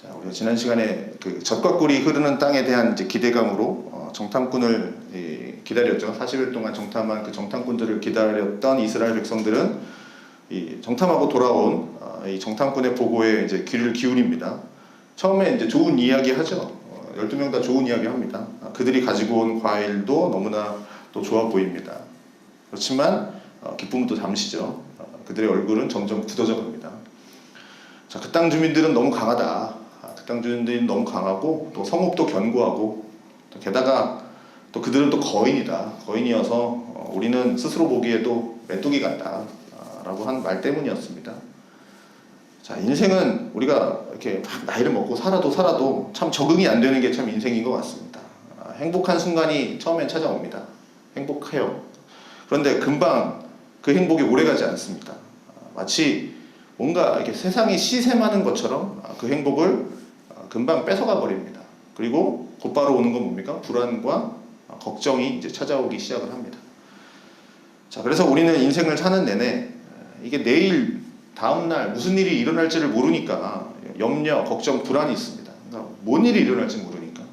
자, 우리가 지난 시간에 그 젖과 꿀이 흐르는 땅에 대한 이제 기대감으로 정탐꾼을 기다렸죠. 40일 동안 정탐한 그 정탐꾼들을 기다렸던 이스라엘 백성들은 이 정탐하고 돌아온 이 정탐꾼의 보고에 이제 귀를 기울입니다. 처음에 이제 좋은 이야기 하죠. 12명 다 좋은 이야기 합니다. 그들이 가지고 온 과일도 너무나 또 좋아 보입니다. 그렇지만 기쁨은 또 잠시죠. 그들의 얼굴은 점점 굳어져 갑니다. 자, 그 땅 주민들은 너무 강하다. 그 땅 주민들이 너무 강하고 또 성읍도 견고하고 또 게다가 또 그들은 또 거인이다. 거인이어서 우리는 스스로 보기에도 메뚜기 같다. 라고 한 말 때문이었습니다. 자, 인생은 우리가 이렇게 나이를 먹고 살아도 참 적응이 안 되는 게 참 인생인 것 같습니다. 행복한 순간이 처음엔 찾아옵니다. 행복해요. 그런데 금방 그 행복이 오래가지 않습니다. 마치 뭔가 이렇게 세상이 시샘하는 것처럼 그 행복을 금방 뺏어가 버립니다. 그리고 곧바로 오는 건 뭡니까? 불안과 걱정이 이제 찾아오기 시작을 합니다. 자, 그래서 우리는 인생을 사는 내내 이게 내일 다음날 무슨 일이 일어날지를 모르니까 염려, 걱정, 불안이 있습니다. 그러니까 뭔 일이 일어날지 모르니까.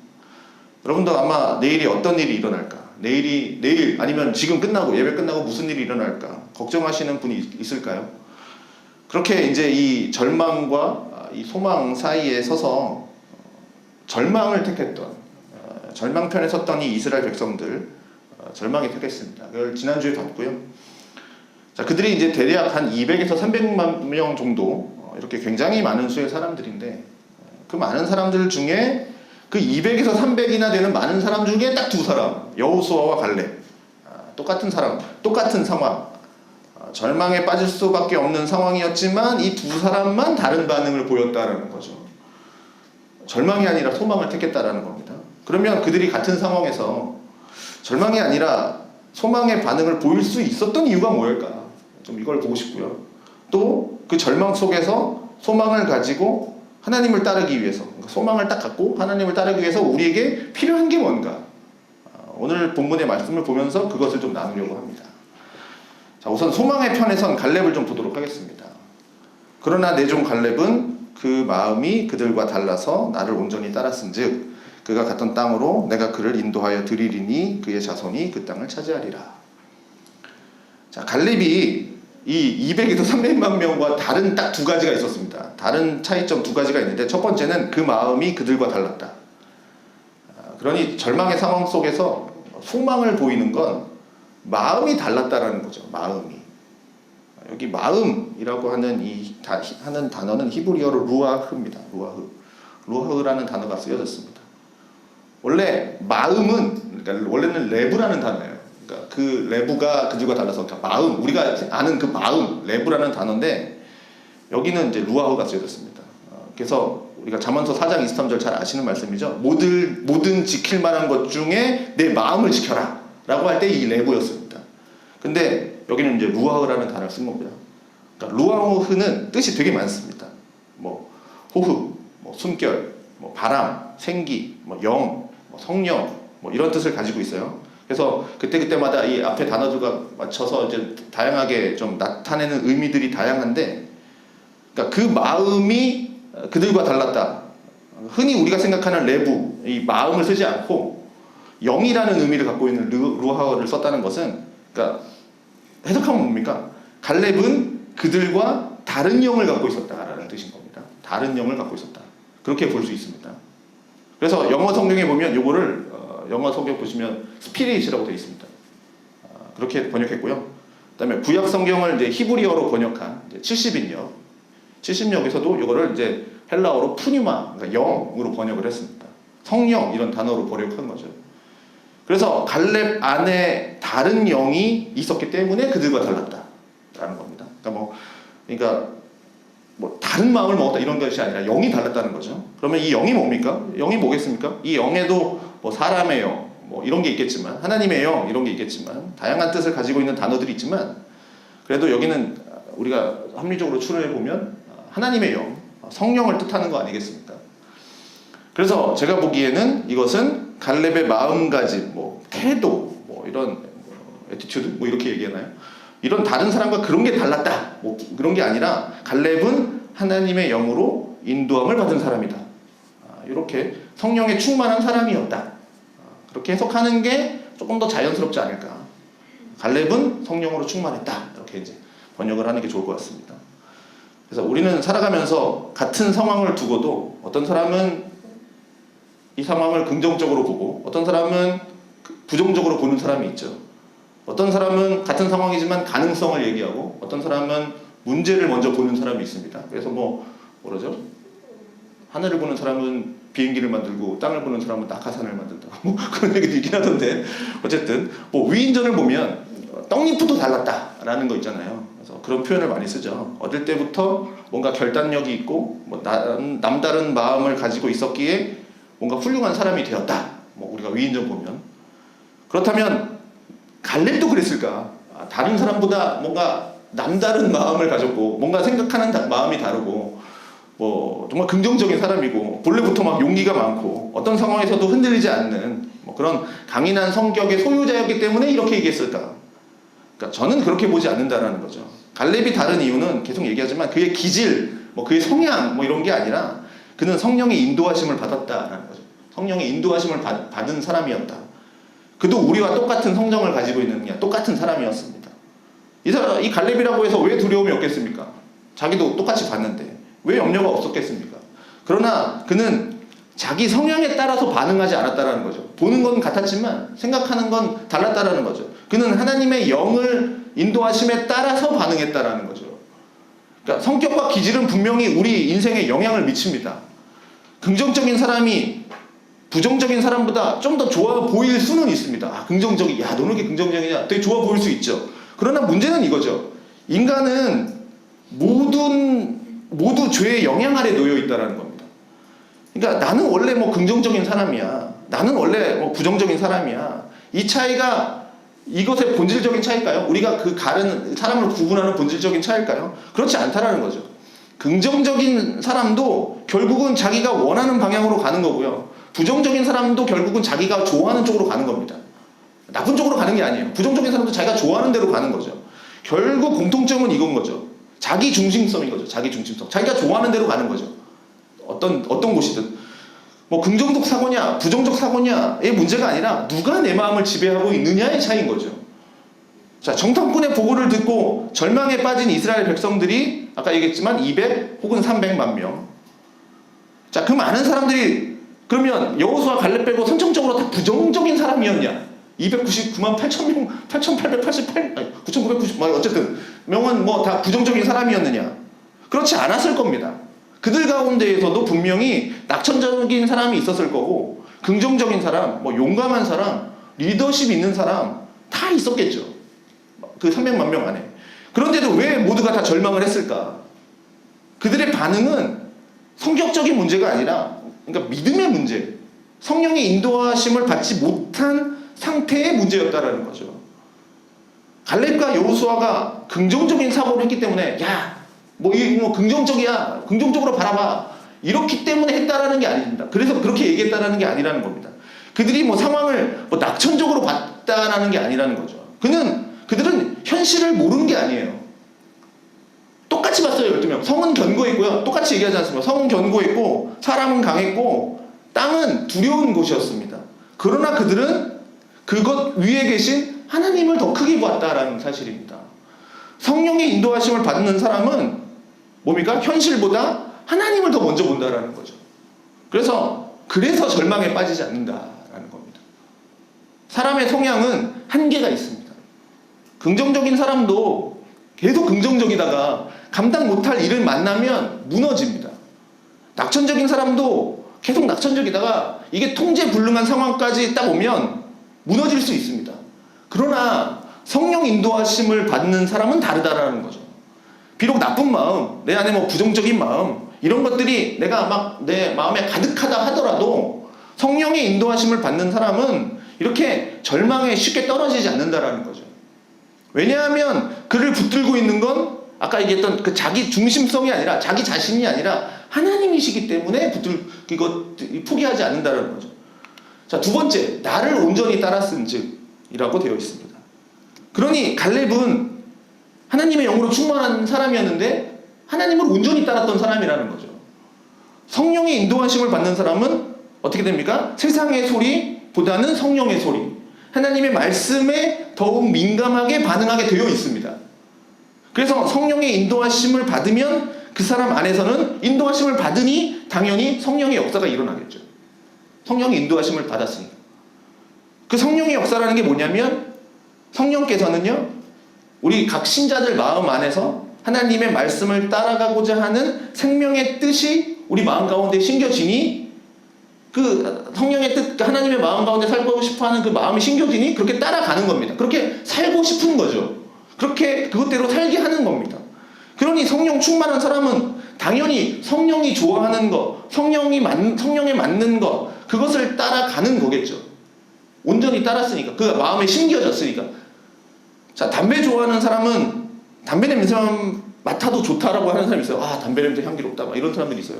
여러분도 아마 내일이 어떤 일이 일어날까? 내일 아니면 지금 끝나고 예배 끝나고 무슨 일이 일어날까? 걱정하시는 분이 있을까요? 그렇게 이제 이 절망과 이 소망 사이에 서서 절망을 택했던 절망편에 섰던 이 이스라엘 백성들 절망이 택했습니다. 그걸 지난주에 봤고요. 자, 그들이 이제 대략 한 200에서 300만 명 정도 이렇게 굉장히 많은 수의 사람들인데 그 많은 사람들 중에 그 200에서 300이나 되는 많은 사람 중에 딱 두 사람, 여호수아와 갈렙. 똑같은 사람, 똑같은 상황. 절망에 빠질 수밖에 없는 상황이었지만 이 두 사람만 다른 반응을 보였다라는 거죠. 절망이 아니라 소망을 택했다라는 겁니다. 그러면 그들이 같은 상황에서 절망이 아니라 소망의 반응을 보일 수 있었던 이유가 뭐일까? 좀 이걸 보고 싶고요. 또 그 절망 속에서 소망을 가지고 하나님을 따르기 위해서, 소망을 딱 갖고 하나님을 따르기 위해서 우리에게 필요한 게 뭔가? 오늘 본문의 말씀을 보면서 그것을 좀 나누려고 합니다. 자, 우선 소망의 편에 선 갈렙을 좀 보도록 하겠습니다. 그러나 내 종 갈렙은 그 마음이 그들과 달라서 나를 온전히 따랐은즉 그가 갔던 땅으로 내가 그를 인도하여 드리리니 그의 자손이 그 땅을 차지하리라. 자, 갈렙이 이 200에서 300만 명과 다른 딱 두 가지가 있었습니다. 다른 차이점 두 가지가 있는데 첫 번째는 그 마음이 그들과 달랐다. 그러니 절망의 상황 속에서 소망을 보이는 건 마음이 달랐다라는 거죠. 마음이. 여기 마음이라고 하는 단어는 히브리어로 루아흐입니다. 루아흐라는 단어가 쓰여졌습니다. 원래 마음은, 그러니까 원래는 레브라는 단어예요. 그러니까 그 레브가 그들과 달라서 그러니까 마음, 우리가 아는 그 마음, 레브라는 단어인데 여기는 이제 루아흐가 쓰여졌습니다. 그래서 우리가 잠언서 4장 23절 잘 아시는 말씀이죠. 모든 지킬 만한 것 중에 내 마음을 지켜라 라고 할 때 이 레브였습니다. 근데 여기는 이제 루아흐라는 단어를 쓴 겁니다. 그러니까 루아흐는 뜻이 되게 많습니다. 뭐 호흡, 뭐 숨결, 뭐 바람, 생기, 뭐 영, 뭐 성령, 뭐 이런 뜻을 가지고 있어요. 그래서 그때마다 이 앞에 단어들과 맞춰서 이제 다양하게 좀 나타내는 의미들이 다양한데, 그러니까 그 마음이 그들과 달랐다. 흔히 우리가 생각하는 레부, 이 마음을 쓰지 않고 영이라는 의미를 갖고 있는 루아흐를 썼다는 것은, 그러니까 해석하면 뭡니까? 갈렙은 그들과 다른 영을 갖고 있었다라는 뜻인 겁니다. 다른 영을 갖고 있었다. 그렇게 볼 수 있습니다. 그래서 영어 성경에 보면 요거를 영어 성경 보시면 스피릿이라고 되어 있습니다. 그렇게 번역했고요. 그다음에 구약 성경을 이제 히브리어로 번역한 70인역, 70역에서도 이거를 이제 헬라어로 푸뉴마, 그러니까 영으로 번역을 했습니다. 성령 이런 단어로 번역한 거죠. 그래서 갈렙 안에 다른 영이 있었기 때문에 그들과 달랐다라는 겁니다. 그러니까 다른 마음을 먹었다 이런 것이 아니라 영이 달랐다는 거죠. 그러면 이 영이 뭡니까? 영이 뭐겠습니까? 이 영에도 뭐 사람의 영, 뭐 이런 게 있겠지만, 하나님의 영 이런 게 있겠지만, 다양한 뜻을 가지고 있는 단어들이 있지만, 그래도 여기는 우리가 합리적으로 추론해 보면 하나님의 영, 성령을 뜻하는 거 아니겠습니까? 그래서 제가 보기에는 이것은 갈렙의 마음가짐, 뭐 태도, 뭐 이런 애티튜드, 뭐 이렇게 얘기하나요? 이런 다른 사람과 그런 게 달랐다, 뭐 그런 게 아니라 갈렙은 하나님의 영으로 인도함을 받은 사람이다. 이렇게 성령에 충만한 사람이었다. 그렇게 해석하는 게 조금 더 자연스럽지 않을까. 갈렙은 성령으로 충만했다. 이렇게 이제 번역을 하는 게 좋을 것 같습니다. 그래서 우리는 살아가면서 같은 상황을 두고도 어떤 사람은 이 상황을 긍정적으로 보고 어떤 사람은 부정적으로 보는 사람이 있죠. 어떤 사람은 같은 상황이지만 가능성을 얘기하고 어떤 사람은 문제를 먼저 보는 사람이 있습니다. 그래서 뭐라죠? 하늘을 보는 사람은 비행기를 만들고 땅을 보는 사람은 낙하산을 만든다. 그런 얘기도 있긴 하던데 어쨌든 위인전을 보면 떡잎부터 달랐다라는 거 있잖아요. 그래서 그런 표현을 많이 쓰죠. 어릴 때부터 뭔가 결단력이 있고 남다른 마음을 가지고 있었기에 뭔가 훌륭한 사람이 되었다. 우리가 위인전 보면 그렇다면 갈렙도 그랬을까? 다른 사람보다 뭔가 남다른 마음을 가졌고 뭔가 생각하는 마음이 다르고 정말 긍정적인 사람이고 본래부터 막 용기가 많고 어떤 상황에서도 흔들리지 않는 그런 강인한 성격의 소유자였기 때문에 이렇게 얘기했을까? 그러니까 저는 그렇게 보지 않는다라는 거죠. 갈렙이 다른 이유는 계속 얘기하지만 그의 기질, 그의 성향 이런 게 아니라 그는 성령의 인도하심을 받았다라는 거죠. 성령의 인도하심을 받은 사람이었다. 그도 우리와 똑같은 성정을 가지고 있는 똑같은 사람이었습니다. 이 갈렙이라고 해서 왜 두려움이 없겠습니까? 자기도 똑같이 봤는데 왜 염려가 없었겠습니까? 그러나 그는 자기 성향에 따라서 반응하지 않았다라는 거죠. 보는 건 같았지만 생각하는 건 달랐다라는 거죠. 그는 하나님의 영을 인도하심에 따라서 반응했다라는 거죠. 그러니까 성격과 기질은 분명히 우리 인생에 영향을 미칩니다. 긍정적인 사람이 부정적인 사람보다 좀 더 좋아 보일 수는 있습니다. 긍정적이, 야, 너는 왜 이렇게 긍정적이냐? 되게 좋아 보일 수 있죠. 그러나 문제는 이거죠. 인간은 모두 죄의 영향 아래 놓여 있다는 겁니다. 그러니까 나는 원래 긍정적인 사람이야. 나는 원래 부정적인 사람이야. 이 차이가 이것의 본질적인 차이일까요? 우리가 그 사람을 구분하는 본질적인 차이일까요? 그렇지 않다라는 거죠. 긍정적인 사람도 결국은 자기가 원하는 방향으로 가는 거고요. 부정적인 사람도 결국은 자기가 좋아하는 쪽으로 가는 겁니다. 나쁜 쪽으로 가는 게 아니에요. 부정적인 사람도 자기가 좋아하는 대로 가는 거죠. 결국 공통점은 이건 거죠. 자기 중심성인 거죠. 자기 중심성. 자기가 좋아하는 대로 가는 거죠. 어떤 곳이든. 긍정적 사고냐, 부정적 사고냐의 문제가 아니라 누가 내 마음을 지배하고 있느냐의 차이인 거죠. 자, 정탐꾼의 보고를 듣고 절망에 빠진 이스라엘 백성들이 아까 얘기했지만 200 혹은 300만 명. 자, 그 많은 사람들이 그러면 여호수아 갈렙 빼고 선정적으로 다 부정적인 사람이었냐? 299만 8천 명, 8,888, 9,990, 어쨌든 명은 다 부정적인 사람이었느냐? 그렇지 않았을 겁니다. 그들 가운데에서도 분명히 낙천적인 사람이 있었을 거고 긍정적인 사람, 용감한 사람, 리더십 있는 사람 다 있었겠죠. 그 300만 명 안에. 그런데도 왜 모두가 다 절망을 했을까? 그들의 반응은 성격적인 문제가 아니라 그러니까 믿음의 문제, 성령의 인도하심을 받지 못한 상태의 문제였다라는 거죠. 갈렙과 여호수아가 긍정적인 사고를 했기 때문에 긍정적이야, 긍정적으로 바라봐 이렇기 때문에 했다라는 게 아닙니다. 그래서 그렇게 얘기했다라는 게 아니라는 겁니다. 그들이 상황을 낙천적으로 봤다라는 게 아니라는 거죠. 그들은 현실을 모르는 게 아니에요. 똑같이 봤어요. 12명. 성은 견고했고요. 똑같이 얘기하지 않습니까? 성은 견고했고 사람은 강했고 땅은 두려운 곳이었습니다. 그러나 그들은 그것 위에 계신 하나님을 더 크게 보았다라는 사실입니다. 성령의 인도하심을 받는 사람은 뭡니까? 현실보다 하나님을 더 먼저 본다라는 거죠. 그래서 절망에 빠지지 않는다라는 겁니다. 사람의 성향은 한계가 있습니다. 긍정적인 사람도 계속 긍정적이다가 감당 못할 일을 만나면 무너집니다. 낙천적인 사람도 계속 낙천적이다가 이게 통제불능한 상황까지 딱 오면 무너질 수 있습니다. 그러나 성령 인도하심을 받는 사람은 다르다라는 거죠. 비록 나쁜 마음, 내 안에 부정적인 마음 이런 것들이 내가 내 마음에 가득하다 하더라도 성령의 인도하심을 받는 사람은 이렇게 절망에 쉽게 떨어지지 않는다라는 거죠. 왜냐하면 그를 붙들고 있는 건 아까 얘기했던 그 자기 중심성이 아니라 자기 자신이 아니라 하나님이시기 때문에 포기하지 않는다는 거죠. 자, 두 번째, 나를 온전히 따랐은즉이라고 되어 있습니다. 그러니 갈렙은 하나님의 영으로 충만한 사람이었는데 하나님을 온전히 따랐던 사람이라는 거죠. 성령의 인도하심을 받는 사람은 어떻게 됩니까? 세상의 소리보다는 성령의 소리, 하나님의 말씀에 더욱 민감하게 반응하게 되어 있습니다. 그래서 성령의 인도하심을 받으면 그 사람 안에서는 인도하심을 받으니 당연히 성령의 역사가 일어나겠죠. 성령의 인도하심을 받았으니까. 그 성령의 역사라는 게 뭐냐면, 성령께서는요, 우리 각 신자들 마음 안에서 하나님의 말씀을 따라가고자 하는 생명의 뜻이 우리 마음 가운데 심겨지니, 그 성령의 뜻, 하나님의 마음 가운데 살고 싶어하는 그 마음이 심겨지니 그렇게 따라가는 겁니다. 그렇게 살고 싶은 거죠. 그렇게 그것대로 살게 하는 겁니다. 그러니 성령 충만한 사람은 당연히 성령이 좋아하는 것, 성령에 맞는 것, 그것을 따라가는 거겠죠. 온전히 따랐으니까, 그 마음에 심겨졌으니까. 자, 담배 좋아하는 사람은 담배 냄새만 맡아도 좋다라고 하는 사람이 있어요. 아, 담배 냄새 향기롭다, 막 이런 사람들이 있어요.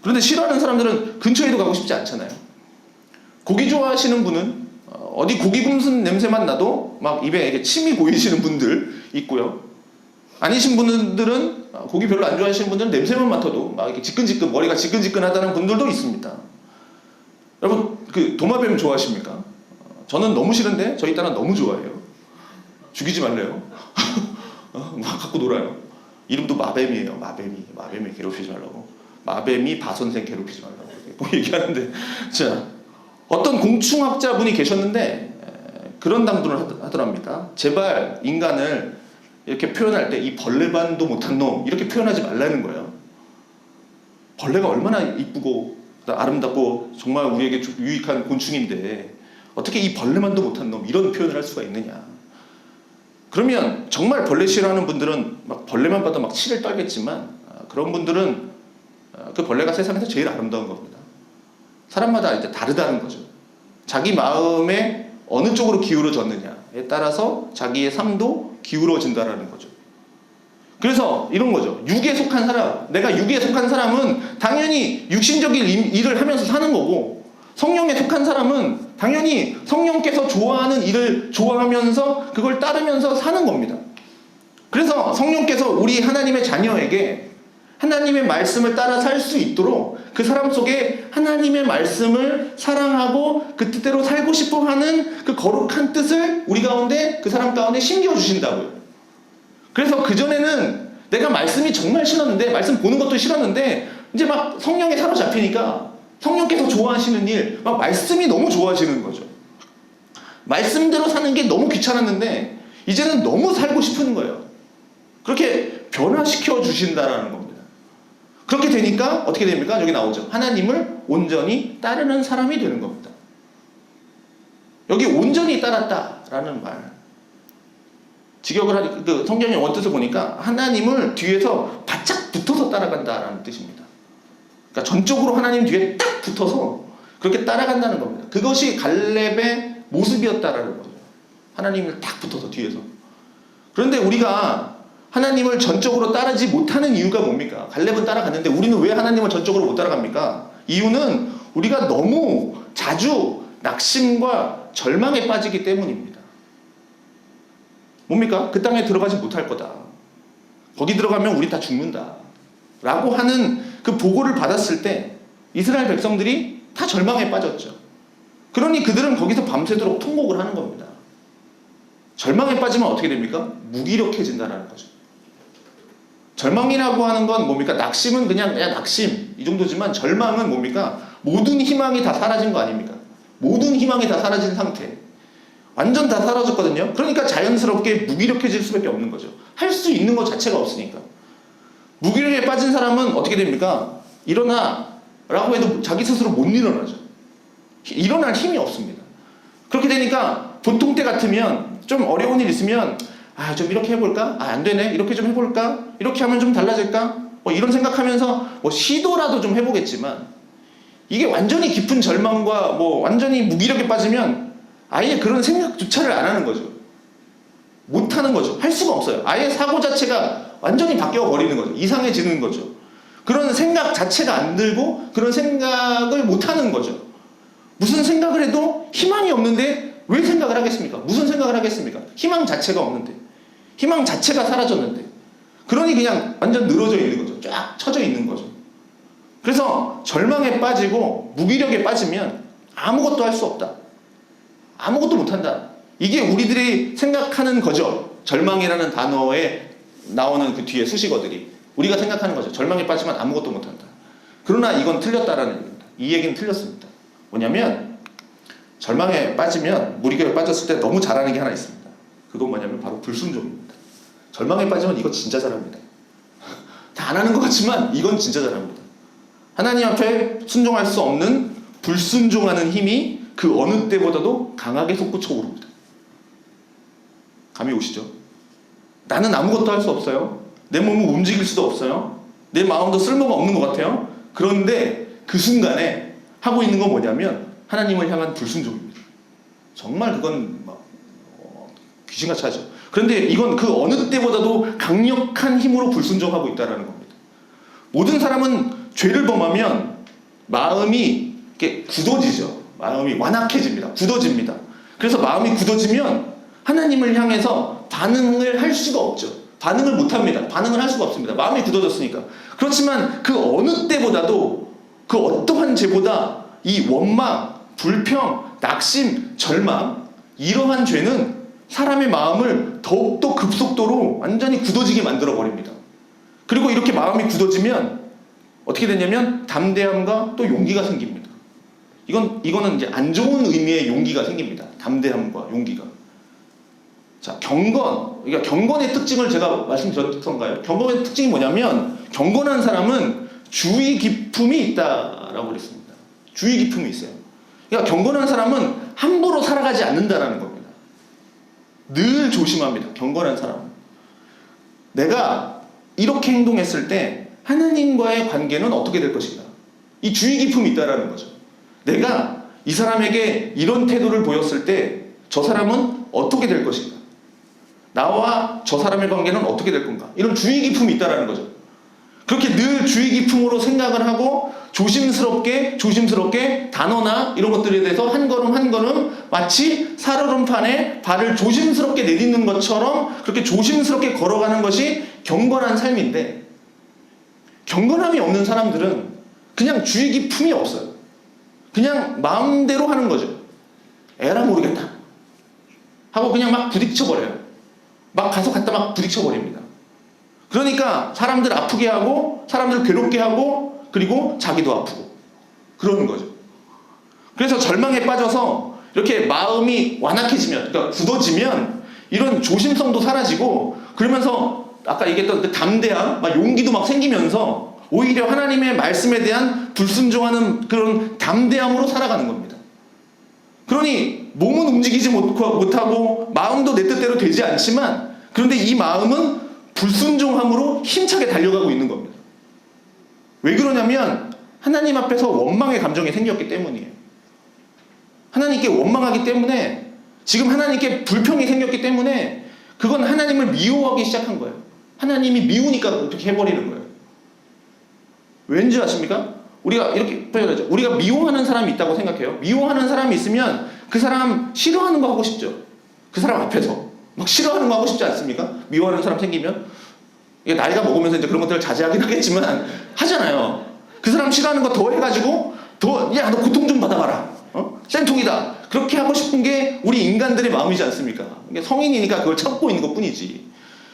그런데 싫어하는 사람들은 근처에도 가고 싶지 않잖아요. 고기 좋아하시는 분은 어디 고기 굽는 냄새만 나도 막 입에 이렇게 침이 고이시는 분들 있고요. 아니신 분들은, 고기 별로 안 좋아하시는 분들은 냄새만 맡아도 막 이렇게 지끈지끈, 머리가 지끈지끈하다는 분들도 있습니다. 여러분, 그 도마뱀 좋아하십니까? 저는 너무 싫은데 저희 딸은 너무 좋아해요. 죽이지 말래요. 막 갖고 놀아요. 이름도 마뱀이에요. 마뱀이 괴롭히지 말라고. 마뱀이 바선생 괴롭히지 말라고 꼭 얘기하는데, 자, 어떤 공충학자분이 계셨는데 그런 당부를 하더랍니다. 제발 인간을 이렇게 표현할 때 이 벌레반도 못한 놈, 이렇게 표현하지 말라는 거예요. 벌레가 얼마나 이쁘고 아름답고 정말 우리에게 유익한 곤충인데 어떻게 이 벌레만도 못한 놈, 이런 표현을 할 수가 있느냐. 그러면 정말 벌레 싫어하는 분들은 막 벌레만 봐도 막 치를 떨겠지만, 그런 분들은 그 벌레가 세상에서 제일 아름다운 겁니다. 사람마다 이제 다르다는 거죠. 자기 마음에 어느 쪽으로 기울어졌느냐에 따라서 자기의 삶도 기울어진다라는 거죠. 그래서 이런 거죠. 육에 속한 사람, 내가 육에 속한 사람은 당연히 육신적인 일을 하면서 사는 거고, 성령에 속한 사람은 당연히 성령께서 좋아하는 일을 좋아하면서 그걸 따르면서 사는 겁니다. 그래서 성령께서 우리 하나님의 자녀에게 하나님의 말씀을 따라 살 수 있도록 그 사람 속에 하나님의 말씀을 사랑하고 그 뜻대로 살고 싶어 하는 그 거룩한 뜻을 우리 가운데, 그 사람 가운데 심겨주신다고요. 그래서 그전에는 내가 말씀이 정말 싫었는데, 말씀 보는 것도 싫었는데, 이제 막 성령에 사로잡히니까 성령께서 좋아하시는 일, 막 말씀이 너무 좋아지는 거죠. 말씀대로 사는 게 너무 귀찮았는데 이제는 너무 살고 싶은 거예요. 그렇게 변화시켜 주신다라는 겁니다. 그렇게 되니까 어떻게 됩니까? 여기 나오죠. 하나님을 온전히 따르는 사람이 되는 겁니다. 여기 온전히 따랐다라는 말, 직역을 하니 그 성경의 원뜻을 보니까 하나님을 뒤에서 바짝 붙어서 따라간다라는 뜻입니다. 그러니까 전적으로 하나님 뒤에 딱 붙어서 그렇게 따라간다는 겁니다. 그것이 갈렙의 모습이었다라는 거죠. 하나님을 딱 붙어서 뒤에서. 그런데 우리가 하나님을 전적으로 따르지 못하는 이유가 뭡니까? 갈렙은 따라갔는데 우리는 왜 하나님을 전적으로 못 따라갑니까? 이유는 우리가 너무 자주 낙심과 절망에 빠지기 때문입니다. 뭡니까? 그 땅에 들어가지 못할 거다. 거기 들어가면 우리 다 죽는다. 라고 하는 그 보고를 받았을 때 이스라엘 백성들이 다 절망에 빠졌죠. 그러니 그들은 거기서 밤새도록 통곡을 하는 겁니다. 절망에 빠지면 어떻게 됩니까? 무기력해진다는 거죠. 절망이라고 하는 건 뭡니까? 낙심은 그냥 낙심 이 정도지만, 절망은 뭡니까? 모든 희망이 다 사라진 거 아닙니까? 모든 희망이 다 사라진 상태. 완전 다 사라졌거든요. 그러니까 자연스럽게 무기력해질 수밖에 없는 거죠. 할 수 있는 것 자체가 없으니까. 무기력에 빠진 사람은 어떻게 됩니까? 일어나 라고 해도 자기 스스로 못 일어나죠. 일어날 힘이 없습니다. 그렇게 되니까 보통 때 같으면 좀 어려운 일 있으면 좀 이렇게 해볼까? 안 되네. 이렇게 좀 해볼까? 이렇게 하면 좀 달라질까? 이런 생각하면서 시도라도 좀 해보겠지만, 이게 완전히 깊은 절망과 완전히 무기력에 빠지면 아예 그런 생각조차를 안 하는 거죠. 못 하는 거죠. 할 수가 없어요. 아예 사고 자체가 완전히 바뀌어 버리는 거죠. 이상해지는 거죠. 그런 생각 자체가 안 들고 그런 생각을 못 하는 거죠. 무슨 생각을 해도 희망이 없는데 왜 생각을 하겠습니까? 무슨 생각을 하겠습니까? 희망 자체가 없는데, 희망 자체가 사라졌는데. 그러니 그냥 완전 늘어져 있는 거죠. 쫙 쳐져 있는 거죠. 그래서 절망에 빠지고 무기력에 빠지면 아무것도 할 수 없다. 아무것도 못한다. 이게 우리들이 생각하는 거죠. 절망이라는 단어에 나오는 그 뒤에 수식어들이. 우리가 생각하는 거죠. 절망에 빠지면 아무것도 못한다. 그러나 이건 틀렸다라는 얘기입니다. 이 얘기는 틀렸습니다. 뭐냐면 절망에 빠지면, 무기력에 빠졌을 때 너무 잘하는 게 하나 있습니다. 그건 뭐냐면 바로 불순종입니다. 절망에 빠지면 이거 진짜 잘합니다. 다 안 하는 것 같지만 이건 진짜 잘합니다. 하나님 앞에 순종할 수 없는 불순종하는 힘이 그 어느 때보다도 강하게 솟구쳐 오릅니다. 감이 오시죠? 나는 아무것도 할 수 없어요. 내 몸을 움직일 수도 없어요. 내 마음도 쓸모가 없는 것 같아요. 그런데 그 순간에 하고 있는 건 뭐냐면 하나님을 향한 불순종입니다. 정말 그건 귀신같이 하죠. 그런데 이건 그 어느 때보다도 강력한 힘으로 불순종하고 있다는 겁니다. 모든 사람은 죄를 범하면 마음이 이렇게 굳어지죠. 마음이 완악해집니다. 굳어집니다. 그래서 마음이 굳어지면 하나님을 향해서 반응을 할 수가 없죠. 반응을 못합니다. 반응을 할 수가 없습니다. 마음이 굳어졌으니까. 그렇지만 그 어느 때보다도 그 어떠한 죄보다 이 원망, 불평, 낙심, 절망, 이러한 죄는 사람의 마음을 더욱더 급속도로 완전히 굳어지게 만들어버립니다. 그리고 이렇게 마음이 굳어지면 어떻게 되냐면 담대함과 또 용기가 생깁니다. 이거는 이제 안 좋은 의미의 용기가 생깁니다. 담대함과 용기가. 자, 경건. 그러니까 경건의 특징을 제가 말씀드렸던가요? 경건의 특징이 뭐냐면 경건한 사람은 주의 깊음이 있다라고 그랬습니다. 주의 깊음이 있어요. 그러니까 경건한 사람은 함부로 살아가지 않는다라는 겁니다. 늘 조심합니다. 경건한 사람은. 내가 이렇게 행동했을 때 하나님과의 관계는 어떻게 될 것인가? 이 주의 깊음이 있다라는 거죠. 내가 이 사람에게 이런 태도를 보였을 때 저 사람은 어떻게 될 것인가? 나와 저 사람의 관계는 어떻게 될 건가? 이런 주의 깊음이 있다라는 거죠. 그렇게 늘 주의 깊음으로 생각을 하고 조심스럽게 단어나 이런 것들에 대해서 한 걸음 한 걸음 마치 살얼음판에 발을 조심스럽게 내딛는 것처럼 그렇게 조심스럽게 걸어가는 것이 경건한 삶인데, 경건함이 없는 사람들은 그냥 주의 깊음이 없어요. 그냥 마음대로 하는 거죠. 에라 모르겠다 하고 그냥 막 부딪혀버려요. 막 가서 갖다 막 부딪혀버립니다. 그러니까 사람들 아프게 하고 사람들 괴롭게 하고 그리고 자기도 아프고 그러는 거죠. 그래서 절망에 빠져서 이렇게 마음이 완악해지면, 그러니까 굳어지면 이런 조심성도 사라지고, 그러면서 아까 얘기했던 그 담대함, 막 용기도 막 생기면서 오히려 하나님의 말씀에 대한 불순종하는 그런 담대함으로 살아가는 겁니다. 그러니 몸은 움직이지 못하고 마음도 내 뜻대로 되지 않지만, 그런데 이 마음은 불순종함으로 힘차게 달려가고 있는 겁니다. 왜 그러냐면 하나님 앞에서 원망의 감정이 생겼기 때문이에요. 하나님께 원망하기 때문에, 지금 하나님께 불평이 생겼기 때문에 그건 하나님을 미워하기 시작한 거예요. 하나님이 미우니까 어떻게 해버리는 거예요. 왠지 아십니까? 우리가 이렇게 표현하죠. 우리가 미워하는 사람이 있다고 생각해요. 미워하는 사람이 있으면 그 사람 싫어하는 거 하고 싶죠. 그 사람 앞에서 막 싫어하는 거 하고 싶지 않습니까? 미워하는 사람 생기면. 이게 나이가 먹으면서 이제 그런 것들을 자제하긴 하겠지만 하잖아요. 그 사람 싫어하는 거 더 해가지고 야, 너 고통 좀 받아봐라. 쌤통이다. 그렇게 하고 싶은 게 우리 인간들의 마음이지 않습니까? 이게 성인이니까 그걸 참고 있는 것 뿐이지.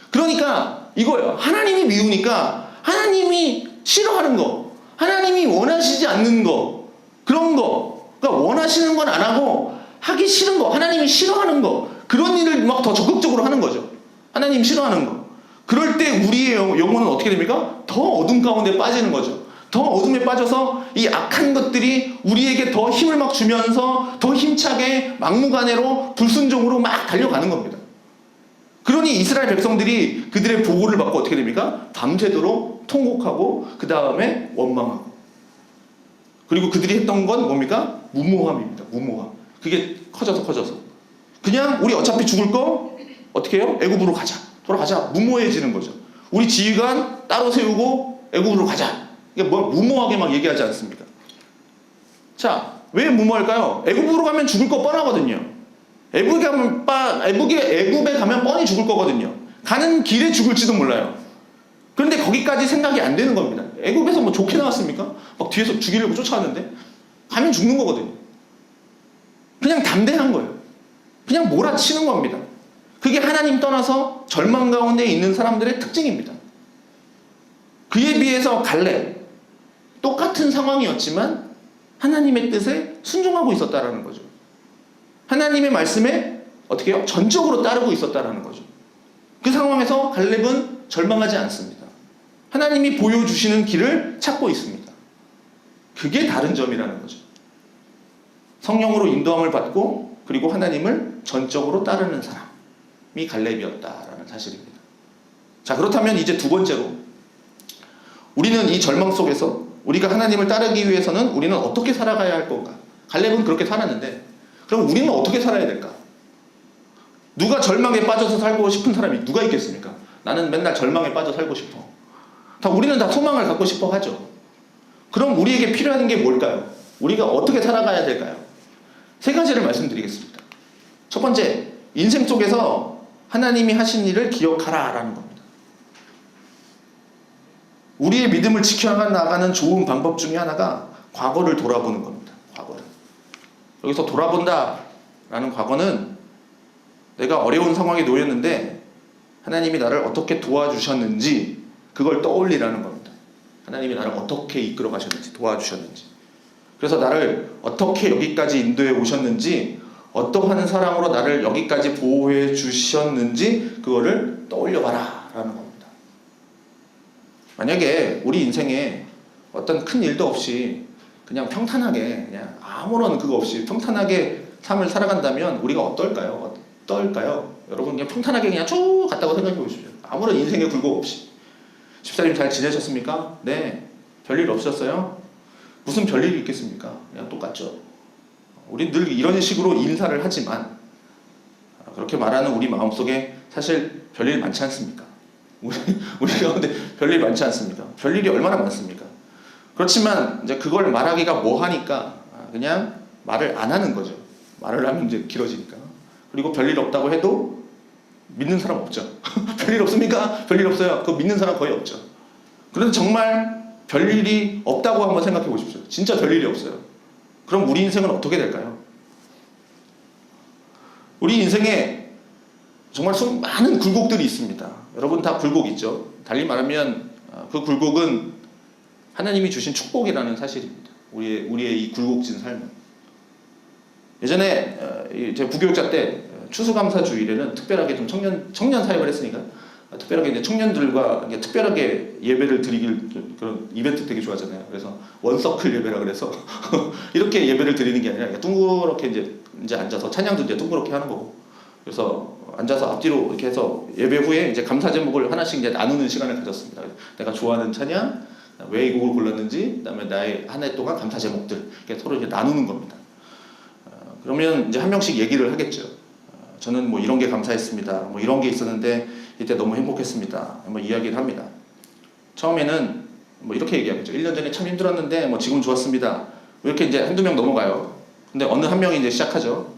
그러니까 이거예요. 하나님이 미우니까 하나님이 싫어하는 거, 하나님이 원하시지 않는 거, 그런 거, 그러니까 원하시는 건 안 하고 하기 싫은 거, 하나님이 싫어하는 거, 그런 일을 막 더 적극적으로 하는 거죠. 하나님 싫어하는 거. 그럴 때 우리의 영혼은 어떻게 됩니까? 더 어둠 가운데 빠지는 거죠. 더 어둠에 빠져서 이 악한 것들이 우리에게 더 힘을 막 주면서 더 힘차게 막무가내로 불순종으로 막 달려가는 겁니다. 그러니 이스라엘 백성들이 그들의 보고를 받고 어떻게 됩니까? 밤새도록 통곡하고 그 다음에 원망하고, 그리고 그들이 했던 건 뭡니까? 무모함입니다. 무모함. 그게 커져서 그냥 우리 어차피 죽을 거 어떻게 해요? 애굽으로 가자, 돌아가자. 무모해지는 거죠. 우리 지휘관 따로 세우고 애굽으로 가자. 이게 뭐 무모하게 막 얘기하지 않습니까? 자, 왜 무모할까요? 애굽으로 가면 죽을 거 뻔하거든요. 애굽에 가면 뻔히 죽을 거거든요. 가는 길에 죽을지도 몰라요. 그런데 거기까지 생각이 안 되는 겁니다. 애굽에서 뭐 좋게 나왔습니까? 막 뒤에서 죽이려고 쫓아왔는데 가면 죽는 거거든요. 그냥 담대한 거예요. 그냥 몰아치는 겁니다. 그게 하나님 떠나서 절망 가운데 있는 사람들의 특징입니다. 그에 비해서 갈렙, 똑같은 상황이었지만 하나님의 뜻에 순종하고 있었다라는 거죠. 하나님의 말씀에 어떻게 해요? 전적으로 따르고 있었다라는 거죠. 그 상황에서 갈렙은 절망하지 않습니다. 하나님이 보여주시는 길을 찾고 있습니다. 그게 다른 점이라는 거죠. 성령으로 인도함을 받고 그리고 하나님을 전적으로 따르는 사람이 갈렙이었다라는 사실입니다. 자, 그렇다면 이제 두 번째로 우리는 이 절망 속에서 우리가 하나님을 따르기 위해서는 우리는 어떻게 살아가야 할 건가? 갈렙은 그렇게 살았는데 그럼 우리는 어떻게 살아야 될까? 누가 절망에 빠져서 살고 싶은 사람이 누가 있겠습니까? 나는 맨날 절망에 빠져 살고 싶어. 우리는 다 소망을 갖고 싶어 하죠. 그럼 우리에게 필요한 게 뭘까요? 우리가 어떻게 살아가야 될까요? 세 가지를 말씀드리겠습니다. 첫 번째, 인생 속에서 하나님이 하신 일을 기억하라라는 겁니다. 우리의 믿음을 지켜나가는 좋은 방법 중에 하나가 과거를 돌아보는 겁니다. 과거를. 여기서 돌아본다라는 과거는 내가 어려운 상황에 놓였는데 하나님이 나를 어떻게 도와주셨는지 그걸 떠올리라는 겁니다. 하나님이 나를 어떻게 이끌어 가셨는지, 도와주셨는지. 그래서 나를 어떻게 여기까지 인도해 오셨는지, 어떠한 사랑으로 나를 여기까지 보호해 주셨는지 그거를 떠올려 봐라 라는 겁니다. 만약에 우리 인생에 어떤 큰 일도 없이 그냥 평탄하게, 그냥 아무런 그거 없이 평탄하게 삶을 살아간다면 우리가 어떨까요? 여러분 그냥 평탄하게 그냥 쭉 갔다고 생각해 보십시오. 아무런 인생의 굴곡 없이. 집사님 잘 지내셨습니까? 네. 별일 없었어요? 무슨 별일이 있겠습니까? 그냥 똑같죠. 우리 늘 이런 식으로 인사를 하지만 그렇게 말하는 우리 마음속에 사실 별일 많지 않습니까? 우리 가운데 별일 많지 않습니까? 별일이 얼마나 많습니까? 그렇지만 이제 그걸 말하기가 뭐하니까 그냥 말을 안 하는 거죠. 말을 하면 이제 길어지니까. 그리고 별일 없다고 해도 믿는 사람 없죠. 별일 없습니까? 별일 없어요. 그거 믿는 사람 거의 없죠. 그런데 정말 별일이 없다고 한번 생각해 보십시오. 진짜 별일이 없어요. 그럼 우리 인생은 어떻게 될까요? 우리 인생에 정말 많은 굴곡들이 있습니다. 여러분 다 굴곡 있죠. 달리 말하면 그 굴곡은 하나님이 주신 축복이라는 사실입니다. 우리의 이 굴곡진 삶은. 예전에 제 부교육자 때 추수감사 주일에는 특별하게 좀 청년 사역을 했으니까 특별하게 이제 청년들과 이제 특별하게 예배를 드리길 그런 이벤트 되게 좋아하잖아요. 그래서 원서클 예배라 그래서 이렇게 예배를 드리는 게 아니라 둥그렇게 이제 앉아서 찬양도 이제 둥그렇게 하는 거고. 그래서 앉아서 앞뒤로 이렇게 해서 예배 후에 이제 감사 제목을 하나씩 이제 나누는 시간을 가졌습니다. 내가 좋아하는 찬양, 왜 이 곡을 골랐는지, 그다음에 나의 한 해 동안 감사 제목들 이렇게 서로 이제 나누는 겁니다. 그러면 이제 한 명씩 얘기를 하겠죠. 저는 뭐 이런 게 감사했습니다. 뭐 이런 게 있었는데 이때 너무 행복했습니다. 뭐 이야기를 합니다. 처음에는 뭐 이렇게 얘기하겠죠. 1년 전에 참 힘들었는데 뭐 지금 좋았습니다. 이렇게 이제 한두 명 넘어가요. 근데 어느 한 명이 이제 시작하죠.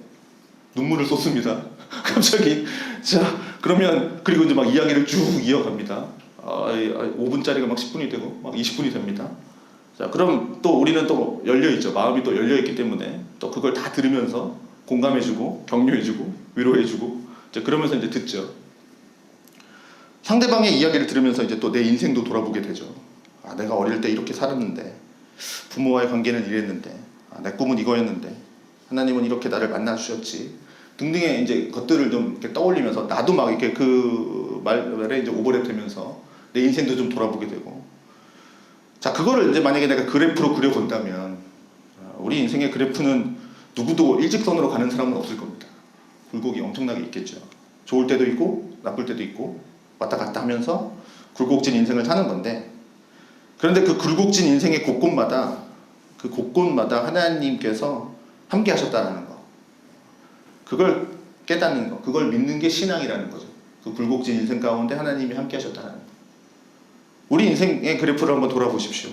눈물을 쏟습니다. 갑자기. 자, 그러면 그리고 이제 막 이야기를 쭉 이어갑니다. 5분짜리가 막 10분이 되고 막 20분이 됩니다. 자, 그럼 또 우리는 또 열려있죠. 마음이 또 열려있기 때문에 또 그걸 다 들으면서 공감해주고 격려해주고 위로해주고 이제 그러면서 이제 듣죠. 상대방의 이야기를 들으면서 이제 또 내 인생도 돌아보게 되죠. 내가 어릴 때 이렇게 살았는데, 부모와의 관계는 이랬는데, 내 꿈은 이거였는데, 하나님은 이렇게 나를 만나 주셨지 등등의 이제 것들을 좀 이렇게 떠올리면서 나도 막 이렇게 그 말에 이제 오버랩 되면서 내 인생도 좀 돌아보게 되고. 자, 그거를 이제 만약에 내가 그래프로 그려본다면 우리 인생의 그래프는 누구도 일직선으로 가는 사람은 없을 겁니다. 굴곡이 엄청나게 있겠죠. 좋을 때도 있고 나쁠 때도 있고 왔다 갔다 하면서 굴곡진 인생을 사는 건데, 그런데 그 굴곡진 인생의 곳곳마다 하나님께서 함께 하셨다는 거, 그걸 깨닫는 거, 그걸 믿는 게 신앙이라는 거죠. 그 굴곡진 인생 가운데 하나님이 함께 하셨다는 거. 우리 인생의 그래프를 한번 돌아보십시오.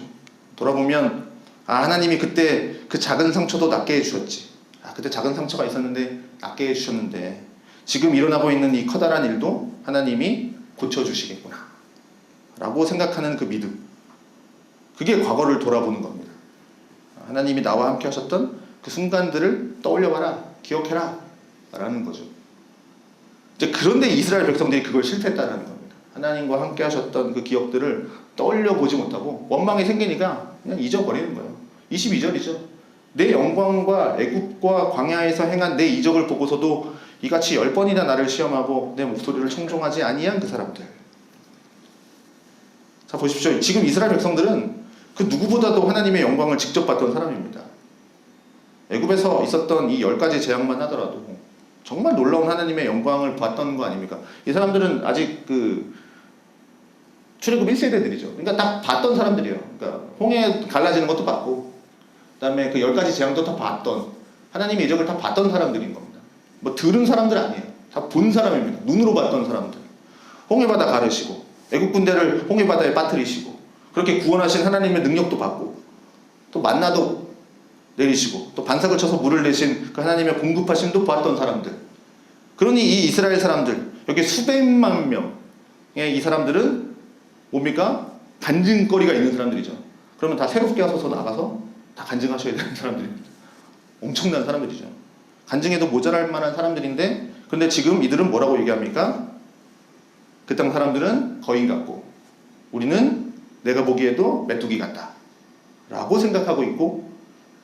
돌아보면 하나님이 그때 그 작은 상처도 낫게 해주셨지. 그때 작은 상처가 있었는데 낫게 해주셨는데 지금 일어나고 있는 이 커다란 일도 하나님이 고쳐주시겠구나 라고 생각하는 그 믿음. 그게 과거를 돌아보는 겁니다. 하나님이 나와 함께 하셨던 그 순간들을 떠올려봐라, 기억해라 라는 거죠. 이제 그런데 이스라엘 백성들이 그걸 실패했다는 겁니다. 하나님과 함께 하셨던 그 기억들을 떠올려 보지 못하고 원망이 생기니까 그냥 잊어버리는 거예요. 22절이죠. 내 영광과 애굽과 광야에서 행한 내 이적을 보고서도 이같이 10번이나 나를 시험하고 내 목소리를 청종하지 아니한 그 사람들. 자, 보십시오. 지금 이스라엘 백성들은 그 누구보다도 하나님의 영광을 직접 봤던 사람입니다. 애굽에서 있었던 이 10가지 재앙만 하더라도 정말 놀라운 하나님의 영광을 봤던 거 아닙니까? 이 사람들은 아직 그 출애굽 1세대들이죠. 그러니까 딱 봤던 사람들이에요. 그러니까 홍해 갈라지는 것도 봤고, 그 다음에 그 10가지 재앙도 다 봤던, 하나님의 이적을 다 봤던 사람들인 겁니다. 뭐 들은 사람들 아니에요. 다 본 사람입니다. 눈으로 봤던 사람들. 홍해바다 가르시고, 애국 군대를 홍해바다에 빠뜨리시고, 그렇게 구원하신 하나님의 능력도 받고, 또 만나도 내리시고, 또 반석을 쳐서 물을 내신 그 하나님의 공급하심도 봤던 사람들. 그러니 이 이스라엘 사람들, 여기 수백만 명의 이 사람들은 뭡니까? 간증거리가 있는 사람들이죠. 그러면 다 새롭게 하셔서 나가서 다 간증하셔야 되는 사람들입니다. 엄청난 사람들이죠. 간증해도 모자랄 만한 사람들인데, 그런데 지금 이들은 뭐라고 얘기합니까? 그 땅 사람들은 거인 같고 우리는 내가 보기에도 메뚜기 같다 라고 생각하고 있고,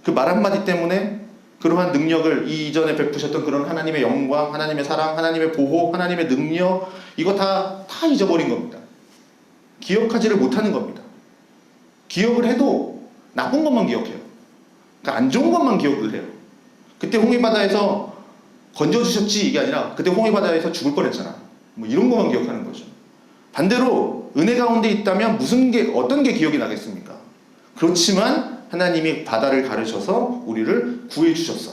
그 말 한마디 때문에 그러한 능력을 이전에 베푸셨던 그런 하나님의 영광, 하나님의 사랑, 하나님의 보호, 하나님의 능력, 이거 다 잊어버린 겁니다. 기억하지를 못하는 겁니다. 기억을 해도 나쁜 것만 기억해요. 그러니까 안 좋은 것만 기억을 해요. 그때 홍해바다에서 건져주셨지 이게 아니라 그때 홍해바다에서 죽을 뻔했잖아. 뭐 이런 것만 기억하는 거죠. 반대로 은혜 가운데 있다면 어떤 게 기억이 나겠습니까? 그렇지만 하나님이 바다를 가르셔서 우리를 구해주셨어.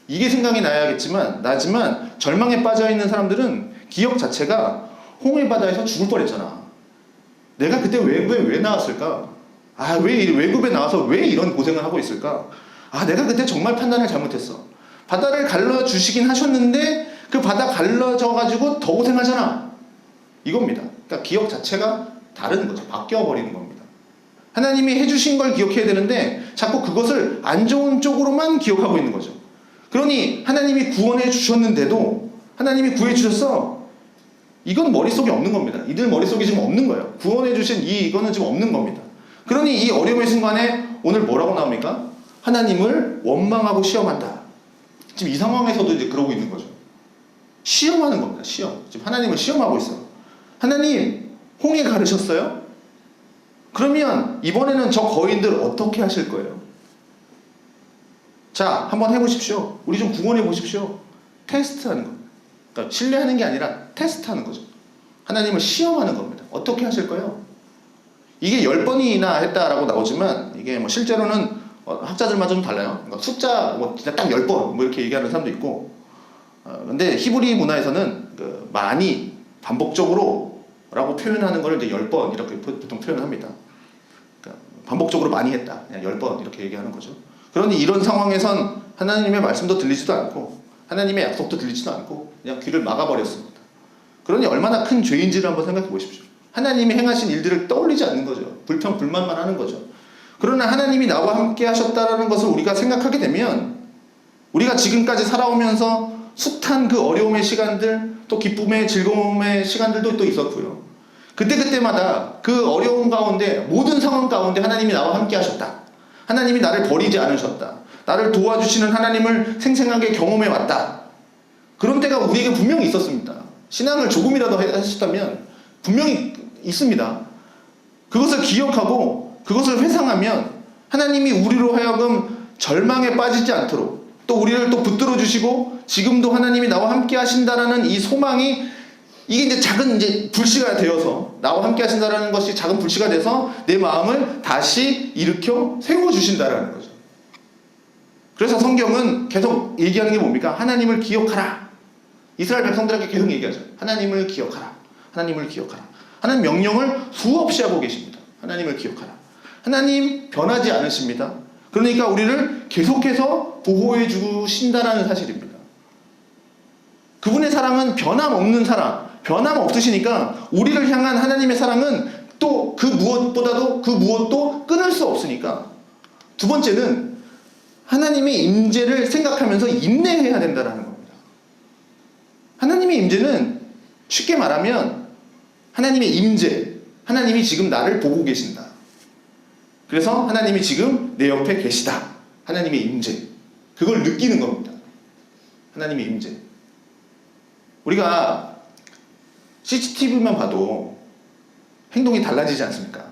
이게 생각이 나지만 절망에 빠져있는 사람들은 기억 자체가 홍해바다에서 죽을 뻔했잖아. 내가 그때 외국에 왜 나왔을까? 왜 외국에 나와서 왜 이런 고생을 하고 있을까? 내가 그때 정말 판단을 잘못했어. 바다를 갈라주시긴 하셨는데 그 바다 갈라져가지고 더 고생하잖아. 이겁니다. 그러니까 기억 자체가 다른 거죠. 바뀌어버리는 겁니다. 하나님이 해주신 걸 기억해야 되는데 자꾸 그것을 안 좋은 쪽으로만 기억하고 있는 거죠. 그러니 하나님이 구원해 주셨는데도 하나님이 구해 주셨어. 이건 머릿속에 없는 겁니다. 이들 머릿속에 지금 없는 거예요. 구원해 주신 이거는 지금 없는 겁니다. 그러니 이 어려움의 순간에 오늘 뭐라고 나옵니까? 하나님을 원망하고 시험한다. 지금 이 상황에서도 이제 그러고 있는 거죠. 시험하는 겁니다. 시험. 지금 하나님을 시험하고 있어요. 하나님, 홍해 가르셨어요? 그러면 이번에는 저 거인들 어떻게 하실 거예요? 자, 한번 해보십시오. 우리 좀 구원해 보십시오. 테스트하는 겁니다. 그러니까 신뢰하는 게 아니라 테스트하는 거죠. 하나님을 시험하는 겁니다. 어떻게 하실 거예요? 이게 10번이나 했다라고 나오지만 이게 뭐 실제로는 학자들마다 좀 달라요. 그러니까 숫자 진짜 딱 10번 이렇게 얘기하는 사람도 있고, 근데 히브리 문화에서는 그 많이 반복적으로 라고 표현하는 걸 이제 10번 이렇게 보통 표현을 합니다. 그러니까 반복적으로 많이 했다. 그냥 10번 이렇게 얘기하는 거죠. 그러니 이런 상황에선 하나님의 말씀도 들리지도 않고 하나님의 약속도 들리지도 않고 그냥 귀를 막아버렸습니다. 그러니 얼마나 큰 죄인지를 한번 생각해 보십시오. 하나님이 행하신 일들을 떠올리지 않는 거죠. 불평, 불만만 하는 거죠. 그러나 하나님이 나와 함께 하셨다는 것을 우리가 생각하게 되면 우리가 지금까지 살아오면서 숱한 그 어려움의 시간들, 또 기쁨의 즐거움의 시간들도 또 있었고요. 그때마다 그 어려움 가운데, 모든 상황 가운데 하나님이 나와 함께 하셨다. 하나님이 나를 버리지 않으셨다. 나를 도와주시는 하나님을 생생하게 경험해 왔다. 그런 때가 우리에게 분명히 있었습니다. 신앙을 조금이라도 하셨다면 분명히 있습니다. 그것을 기억하고 그것을 회상하면 하나님이 우리로 하여금 절망에 빠지지 않도록 또 우리를 또 붙들어 주시고 지금도 하나님이 나와 함께 하신다라는 이 소망이, 이게 이제 작은 불씨가 되어서, 나와 함께 하신다라는 것이 작은 불씨가 돼서 내 마음을 다시 일으켜 세워 주신다라는 거죠. 그래서 성경은 계속 얘기하는 게 뭡니까? 하나님을 기억하라. 이스라엘 백성들에게 계속 얘기하죠. 하나님을 기억하라. 하나님을 기억하라. 하는 명령을 수없이 하고 계십니다. 하나님을 기억하라. 하나님 변하지 않으십니다. 그러니까 우리를 계속해서 보호해 주신다라는 사실입니다. 그분의 사랑은 변함없는 사랑, 변함없으시니까 우리를 향한 하나님의 사랑은 또 그 무엇보다도 그 무엇도 끊을 수 없으니까 두 번째는 하나님의 임재를 생각하면서 인내해야 된다는 겁니다. 하나님의 임재는 쉽게 말하면 하나님의 임재, 하나님이 지금 나를 보고 계신다. 그래서 하나님이 지금 내 옆에 계시다. 하나님의 임재. 그걸 느끼는 겁니다. 하나님의 임재. 우리가 CCTV만 봐도 행동이 달라지지 않습니까?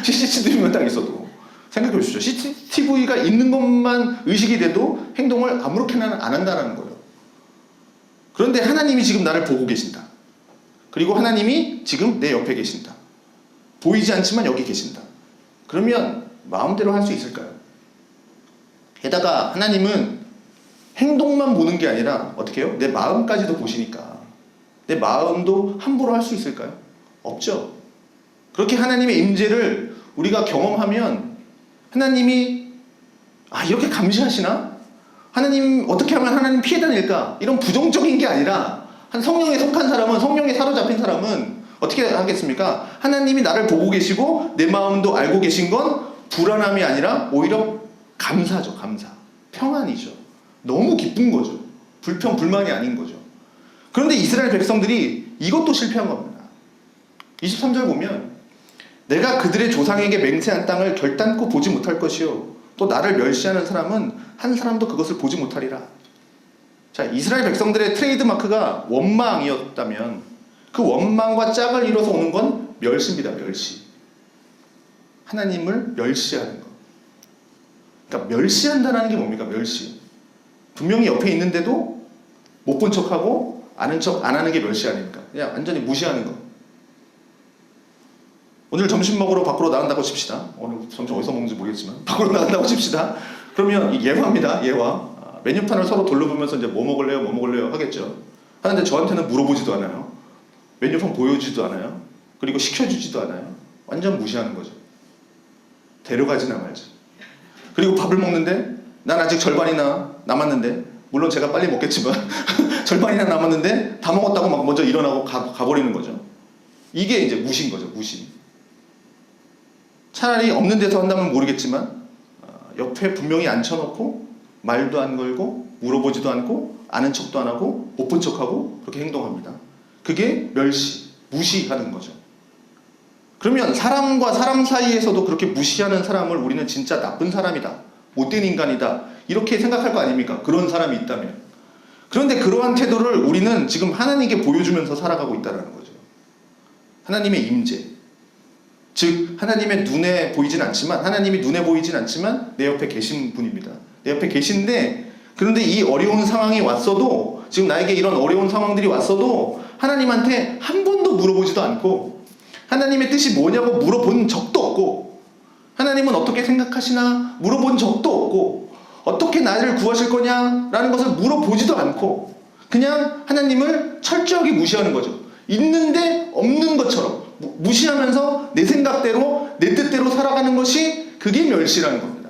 CCTV만 딱 있어도 생각해 보십시오. CCTV가 있는 것만 의식이 돼도 행동을 아무렇게나 안 한다는 거예요. 그런데 하나님이 지금 나를 보고 계신다. 그리고 하나님이 지금 내 옆에 계신다. 보이지 않지만 여기 계신다. 그러면 마음대로 할 수 있을까요? 게다가 하나님은 행동만 보는 게 아니라 어떻게 해요? 내 마음까지도 보시니까 내 마음도 함부로 할 수 있을까요? 없죠. 그렇게 하나님의 임재를 우리가 경험하면 하나님이 이렇게 감시하시나? 하나님 어떻게 하면 하나님 피해 다닐까? 이런 부정적인 게 아니라 한 성령에 속한 사람은, 성령에 사로잡힌 사람은 어떻게 하겠습니까? 하나님이 나를 보고 계시고 내 마음도 알고 계신 건 불안함이 아니라 오히려 감사죠. 감사. 평안이죠. 너무 기쁜 거죠. 불평, 불만이 아닌 거죠. 그런데 이스라엘 백성들이 이것도 실패한 겁니다. 23절 보면 내가 그들의 조상에게 맹세한 땅을 결단코 보지 못할 것이요 또 나를 멸시하는 사람은 한 사람도 그것을 보지 못하리라. 자, 이스라엘 백성들의 트레이드마크가 원망이었다면 그 원망과 짝을 이뤄서 오는 건 멸시입니다. 멸시. 하나님을 멸시하는 것. 그러니까 멸시한다는 게 뭡니까? 멸시. 분명히 옆에 있는데도 못 본 척하고 아는 척 안 하는 게 멸시 아닙니까? 그냥 완전히 무시하는 거. 오늘 점심 먹으러 밖으로 나간다고 칩시다. 오늘 점심 어디서 먹는지 모르겠지만 밖으로 나간다고 칩시다. 그러면 예화입니다. 예화. 메뉴판을 서로 돌려보면서 이제 뭐 먹을래요 하겠죠. 하는데 저한테는 물어보지도 않아요. 메뉴판 보여주지도 않아요. 그리고 시켜주지도 않아요. 완전 무시하는 거죠. 데려가지나 말지. 그리고 밥을 먹는데 난 아직 절반이나 남았는데, 물론 제가 빨리 먹겠지만 절반이나 남았는데 다 먹었다고 막 먼저 일어나고 가버리는 거죠. 이게 이제 무시인 거죠. 무시. 차라리 없는 데서 한다면 모르겠지만 옆에 분명히 앉혀놓고 말도 안 걸고 물어보지도 않고 아는 척도 안 하고 못 본 척하고 그렇게 행동합니다. 그게 멸시, 무시하는 거죠. 그러면 사람과 사람 사이에서도 그렇게 무시하는 사람을 우리는 진짜 나쁜 사람이다, 못된 인간이다 이렇게 생각할 거 아닙니까? 그런 사람이 있다면. 그런데 그러한 태도를 우리는 지금 하나님께 보여주면서 살아가고 있다는 거죠. 하나님의 임재, 즉 하나님의 눈에 보이진 않지만, 하나님이 눈에 보이진 않지만 내 옆에 계신 분입니다. 내 옆에 계신데, 그런데 이 어려운 상황이 왔어도, 지금 나에게 이런 어려운 상황들이 왔어도 하나님한테 한 번도 물어보지도 않고 하나님의 뜻이 뭐냐고 물어본 적도 없고, 하나님은 어떻게 생각하시나 물어본 적도 없고, 어떻게 나를 구하실 거냐라는 것을 물어보지도 않고 그냥 하나님을 철저하게 무시하는 거죠. 있는데 없는 것처럼 무시하면서 내 생각대로 내 뜻대로 살아가는 것이, 그게 멸시라는 겁니다.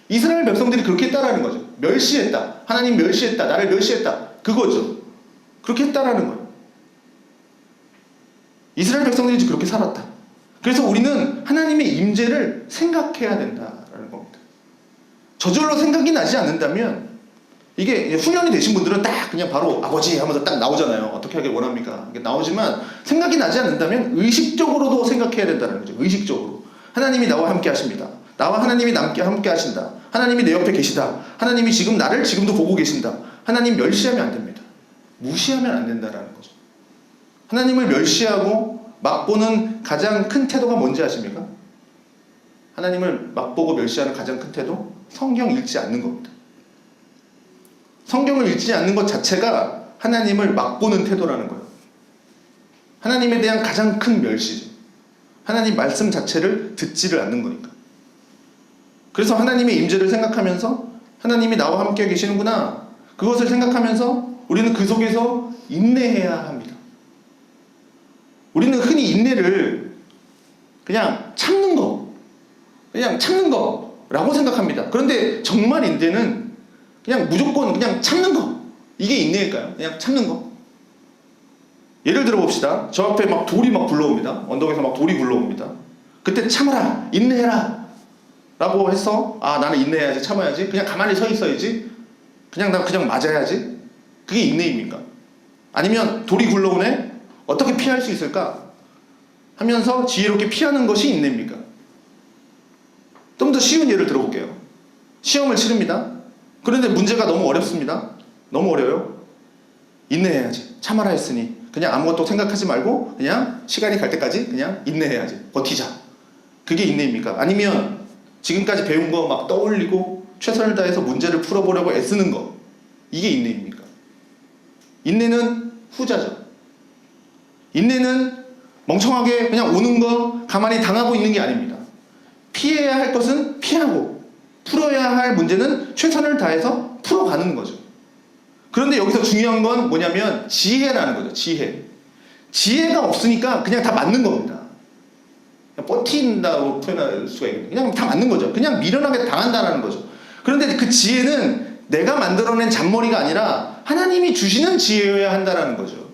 이스라엘 백성들이 그렇게 했다라는 거죠. 멸시했다. 하나님 멸시했다. 나를 멸시했다. 그거죠. 그렇게 했다라는 거예요. 이스라엘 백성들이 그렇게 살았다. 그래서 우리는 하나님의 임재를 생각해야 된다라는 겁니다. 저절로 생각이 나지 않는다면, 이게 훈련이 되신 분들은 딱 그냥 바로 아버지 하면서 딱 나오잖아요. 어떻게 하길 원합니까? 이게 나오지만 생각이 나지 않는다면 의식적으로도 생각해야 된다는 거죠. 의식적으로. 하나님이 나와 함께 하십니다. 나와 하나님이 함께 하신다. 하나님이 내 옆에 계시다. 하나님이 지금 나를 지금도 보고 계신다. 하나님 멸시하면 안 됩니다. 무시하면 안 된다는 거죠. 하나님을 멸시하고 막보는 가장 큰 태도가 뭔지 아십니까? 하나님을 막보고 멸시하는 가장 큰 태도? 성경 읽지 않는 겁니다. 성경을 읽지 않는 것 자체가 하나님을 막보는 태도라는 거예요. 하나님에 대한 가장 큰 멸시죠. 하나님 말씀 자체를 듣지를 않는 거니까. 그래서 하나님의 임재를 생각하면서 하나님이 나와 함께 계시는구나, 그것을 생각하면서 우리는 그 속에서 인내해야 합니다. 우리는 흔히 인내를 그냥 참는 거라고 생각합니다. 그런데 정말 인내는 그냥 무조건 그냥 참는 거, 이게 인내일까요? 그냥 참는 거. 예를 들어 봅시다. 저 앞에 막 돌이 막 굴러옵니다. 언덕에서 막 돌이 굴러옵니다. 그때 참아라, 인내해라 라고 해서 나는 인내해야지, 참아야지, 그냥 가만히 서 있어야지, 그냥 맞아야지, 그게 인내입니까? 아니면 돌이 굴러오네? 어떻게 피할 수 있을까? 하면서 지혜롭게 피하는 것이 인내입니까? 좀 더 쉬운 예를 들어볼게요. 시험을 치릅니다. 그런데 문제가 너무 어렵습니다. 너무 어려워요. 인내해야지, 참아라 했으니 그냥 아무것도 생각하지 말고 그냥 시간이 갈 때까지 그냥 인내해야지, 버티자. 그게 인내입니까? 아니면 지금까지 배운 거 막 떠올리고 최선을 다해서 문제를 풀어보려고 애쓰는 거, 이게 인내입니까? 인내는 후자죠. 인내는 멍청하게 그냥 오는 거 가만히 당하고 있는 게 아닙니다. 피해야 할 것은 피하고 풀어야 할 문제는 최선을 다해서 풀어가는 거죠. 그런데 여기서 중요한 건 뭐냐면 지혜라는 거죠. 지혜가 없으니까 그냥 다 맞는 겁니다. 그냥 버틴다고 표현할 수가 있겠네요. 그냥 다 맞는 거죠. 그냥 미련하게 당한다는 거죠. 그런데 그 지혜는 내가 만들어낸 잔머리가 아니라 하나님이 주시는 지혜여야 한다는 거죠.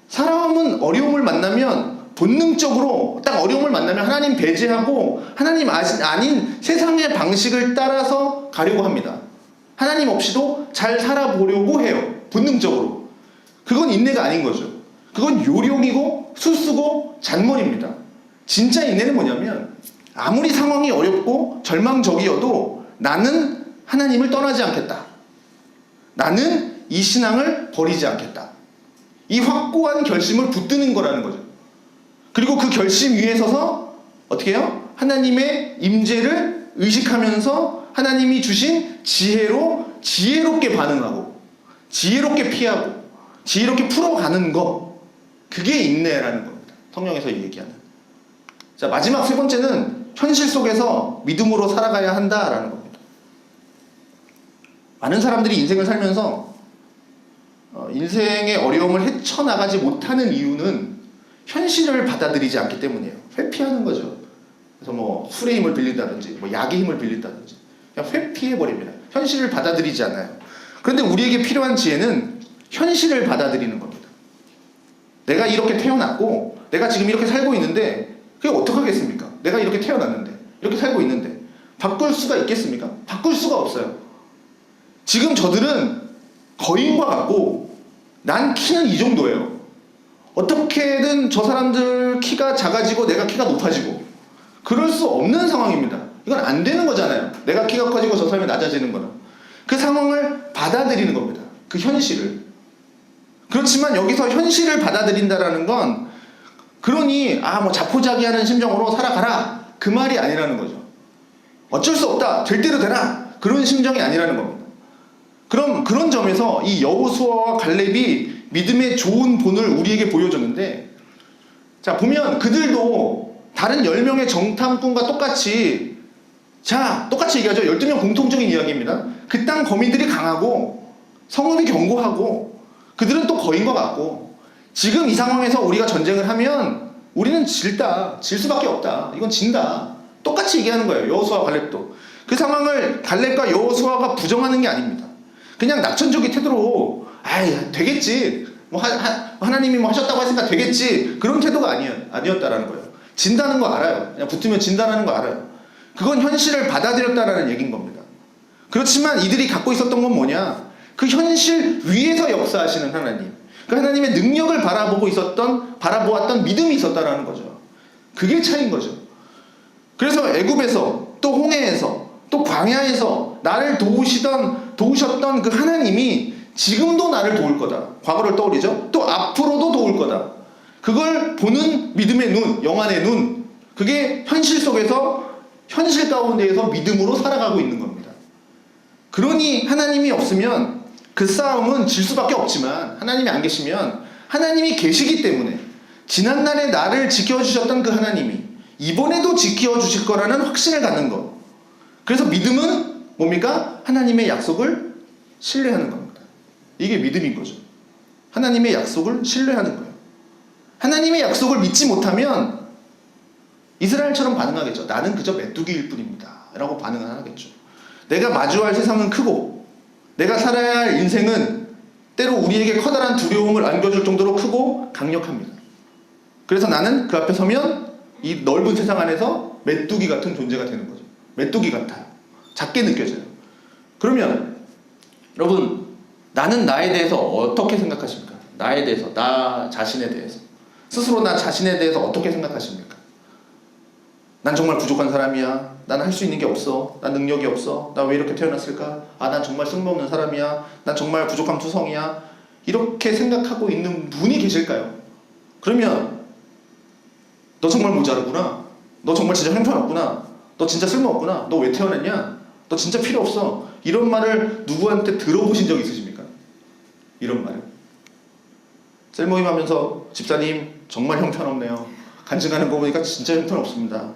사람은 어려움을 만나면 본능적으로 딱 어려움을 만나면 하나님 배제하고 하나님 아닌 세상의 방식을 따라서 가려고 합니다. 하나님 없이도 잘 살아보려고 해요. 본능적으로. 그건 인내가 아닌 거죠. 그건 요령이고 수수고 잔머리입니다. 진짜 인내는 뭐냐면 아무리 상황이 어렵고 절망적이어도 나는 하나님을 떠나지 않겠다. 나는 이 신앙을 버리지 않겠다. 이 확고한 결심을 붙드는 거라는 거죠. 그리고 그 결심 위에 서서 어떻게 해요? 하나님의 임재를 의식하면서 하나님이 주신 지혜로 지혜롭게 반응하고 지혜롭게 피하고 지혜롭게 풀어가는 거, 그게 인내라는 겁니다. 성경에서 얘기하는. 자, 마지막 세 번째는 현실 속에서 믿음으로 살아가야 한다라는 겁니다. 많은 사람들이 인생을 살면서 인생의 어려움을 헤쳐나가지 못하는 이유는 현실을 받아들이지 않기 때문이에요. 회피하는 거죠. 그래서 뭐 술의 힘을 빌린다든지 뭐 약의 힘을 빌린다든지 그냥 회피해버립니다. 현실을 받아들이지 않아요. 그런데 우리에게 필요한 지혜는 현실을 받아들이는 겁니다. 내가 이렇게 태어났고 내가 지금 이렇게 살고 있는데 그게 어떡하겠습니까? 내가 이렇게 태어났는데 이렇게 살고 있는데 바꿀 수가 있겠습니까? 바꿀 수가 없어요. 지금 저들은 거인과 같고 난 키는 이 정도예요. 어떻게든 저 사람들 키가 작아지고 내가 키가 높아지고 그럴 수 없는 상황입니다. 이건 안 되는 거잖아요. 내가 키가 커지고 저 사람이 낮아지는 거는. 그 상황을 받아들이는 겁니다. 그 현실을. 그렇지만 여기서 현실을 받아들인다라는 건 그러니 뭐 자포자기하는 심정으로 살아가라 그 말이 아니라는 거죠. 어쩔 수 없다, 될 대로 되라, 그런 심정이 아니라는 겁니다. 그럼 그런 점에서 이 여호수아와 갈렙이 믿음의 좋은 본을 우리에게 보여줬는데, 자 보면 그들도 다른 10명의 정탐꾼과 똑같이 얘기하죠. 12명 공통적인 이야기입니다. 그 땅 거민들이 강하고 성읍이 견고하고 그들은 또 거인과 같고, 지금 이 상황에서 우리가 전쟁을 하면 우리는 질 수밖에 없다, 이건 진다, 똑같이 얘기하는 거예요. 여호수아와 갈렙도. 그 상황을 갈렙과 여호수아가 부정하는 게 아닙니다. 그냥 낙천적인 태도로 되겠지, 하나님이 하셨다고 했으니까 되겠지, 그런 태도가 아니었다라는 거예요. 진다는 거 알아요. 그냥 붙으면 진다는 거 알아요. 그건 현실을 받아들였다라는 얘기인 겁니다. 그렇지만 이들이 갖고 있었던 건 뭐냐? 그 현실 위에서 역사하시는 하나님, 그 하나님의 능력을 바라보았던 믿음이 있었다라는 거죠. 그게 차이인 거죠. 그래서 애굽에서 또 홍해에서 또 광야에서 나를 도우셨던 그 하나님이 지금도 나를 도울 거다. 과거를 떠올리죠. 또 앞으로도 도울 거다. 그걸 보는 믿음의 눈, 영안의 눈, 그게 현실 속에서, 현실 가운데에서 믿음으로 살아가고 있는 겁니다. 그러니 하나님이 없으면 그 싸움은 질 수밖에 없지만, 하나님이 안 계시면, 하나님이 계시기 때문에 지난날에 나를 지켜주셨던 그 하나님이 이번에도 지켜주실 거라는 확신을 갖는 것. 그래서 믿음은 뭡니까? 하나님의 약속을 신뢰하는 겁니다. 이게 믿음인 거죠. 하나님의 약속을 신뢰하는 거예요. 하나님의 약속을 믿지 못하면 이스라엘처럼 반응하겠죠. 나는 그저 메뚜기일 뿐입니다 라고 반응을 하겠죠. 내가 마주할 세상은 크고 내가 살아야 할 인생은 때로 우리에게 커다란 두려움을 안겨줄 정도로 크고 강력합니다. 그래서 나는 그 앞에 서면 이 넓은 세상 안에서 메뚜기 같은 존재가 되는 거죠. 메뚜기 같아요. 작게 느껴져요. 그러면 여러분, 나는 나에 대해서 어떻게 생각하십니까? 나에 대해서, 나 자신에 대해서, 스스로 나 자신에 대해서 어떻게 생각하십니까? 난 정말 부족한 사람이야. 난 할 수 있는 게 없어. 난 능력이 없어. 나 왜 이렇게 태어났을까? 아, 난 정말 쓸모없는 사람이야. 난 정말 부족한 투성이야. 이렇게 생각하고 있는 분이 계실까요? 그러면 너 정말 모자르구나. 너 정말 진짜 형편없구나. 너 진짜 쓸모없구나. 너 왜 태어났냐? 너 진짜 필요 없어. 이런 말을 누구한테 들어보신 적 있으십니까? 이런 말을. 셀모임 하면서 집사님 정말 형편없네요. 간증하는 거 보니까 진짜 형편없습니다.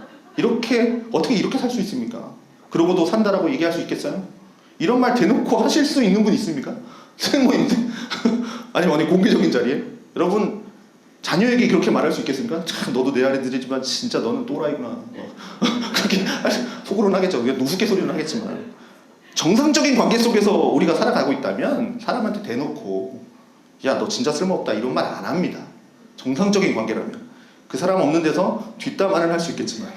어떻게 이렇게 살 수 있습니까? 그러고도 산다라고 얘기할 수 있겠어요? 이런 말 대놓고 하실 수 있는 분 있습니까? 셀모임 아니 어디 공개적인 자리에? 여러분, 자녀에게 그렇게 말할 수 있겠습니까? 참, 너도 내 아들이지만 진짜 너는 또라이구나. 그렇게 속으로는 하겠죠. 우스갯소리는 하겠지만, 정상적인 관계 속에서 우리가 살아가고 있다면 사람한테 대놓고 야, 너 진짜 쓸모없다 이런 말 안 합니다. 정상적인 관계라면. 그 사람 없는 데서 뒷담화는 할 수 있겠지만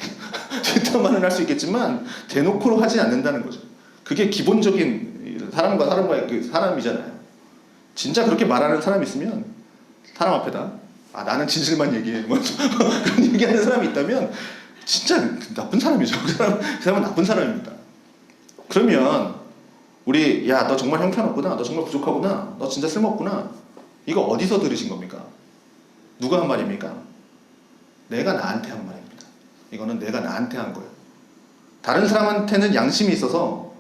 뒷담화는 할 수 있겠지만 대놓고 하지 않는다는 거죠. 그게 기본적인 사람과 사람과의 그 사람이잖아요. 진짜 그렇게 말하는 사람이 있으면 사람 앞에다 아, 나는 진실만 얘기해. 그런 얘기하는 사람이 있다면 진짜 나쁜 사람이죠. 그 사람은 나쁜 사람입니다. 그러면 우리 야, 너 정말 형편없구나. 너 정말 부족하구나. 너 진짜 쓸모없구나. 이거 어디서 들으신 겁니까? 누가 한 말입니까? 내가 나한테 한 말입니다. 이거는 내가 나한테 한 거예요. 다른 사람한테는 양심이 있어서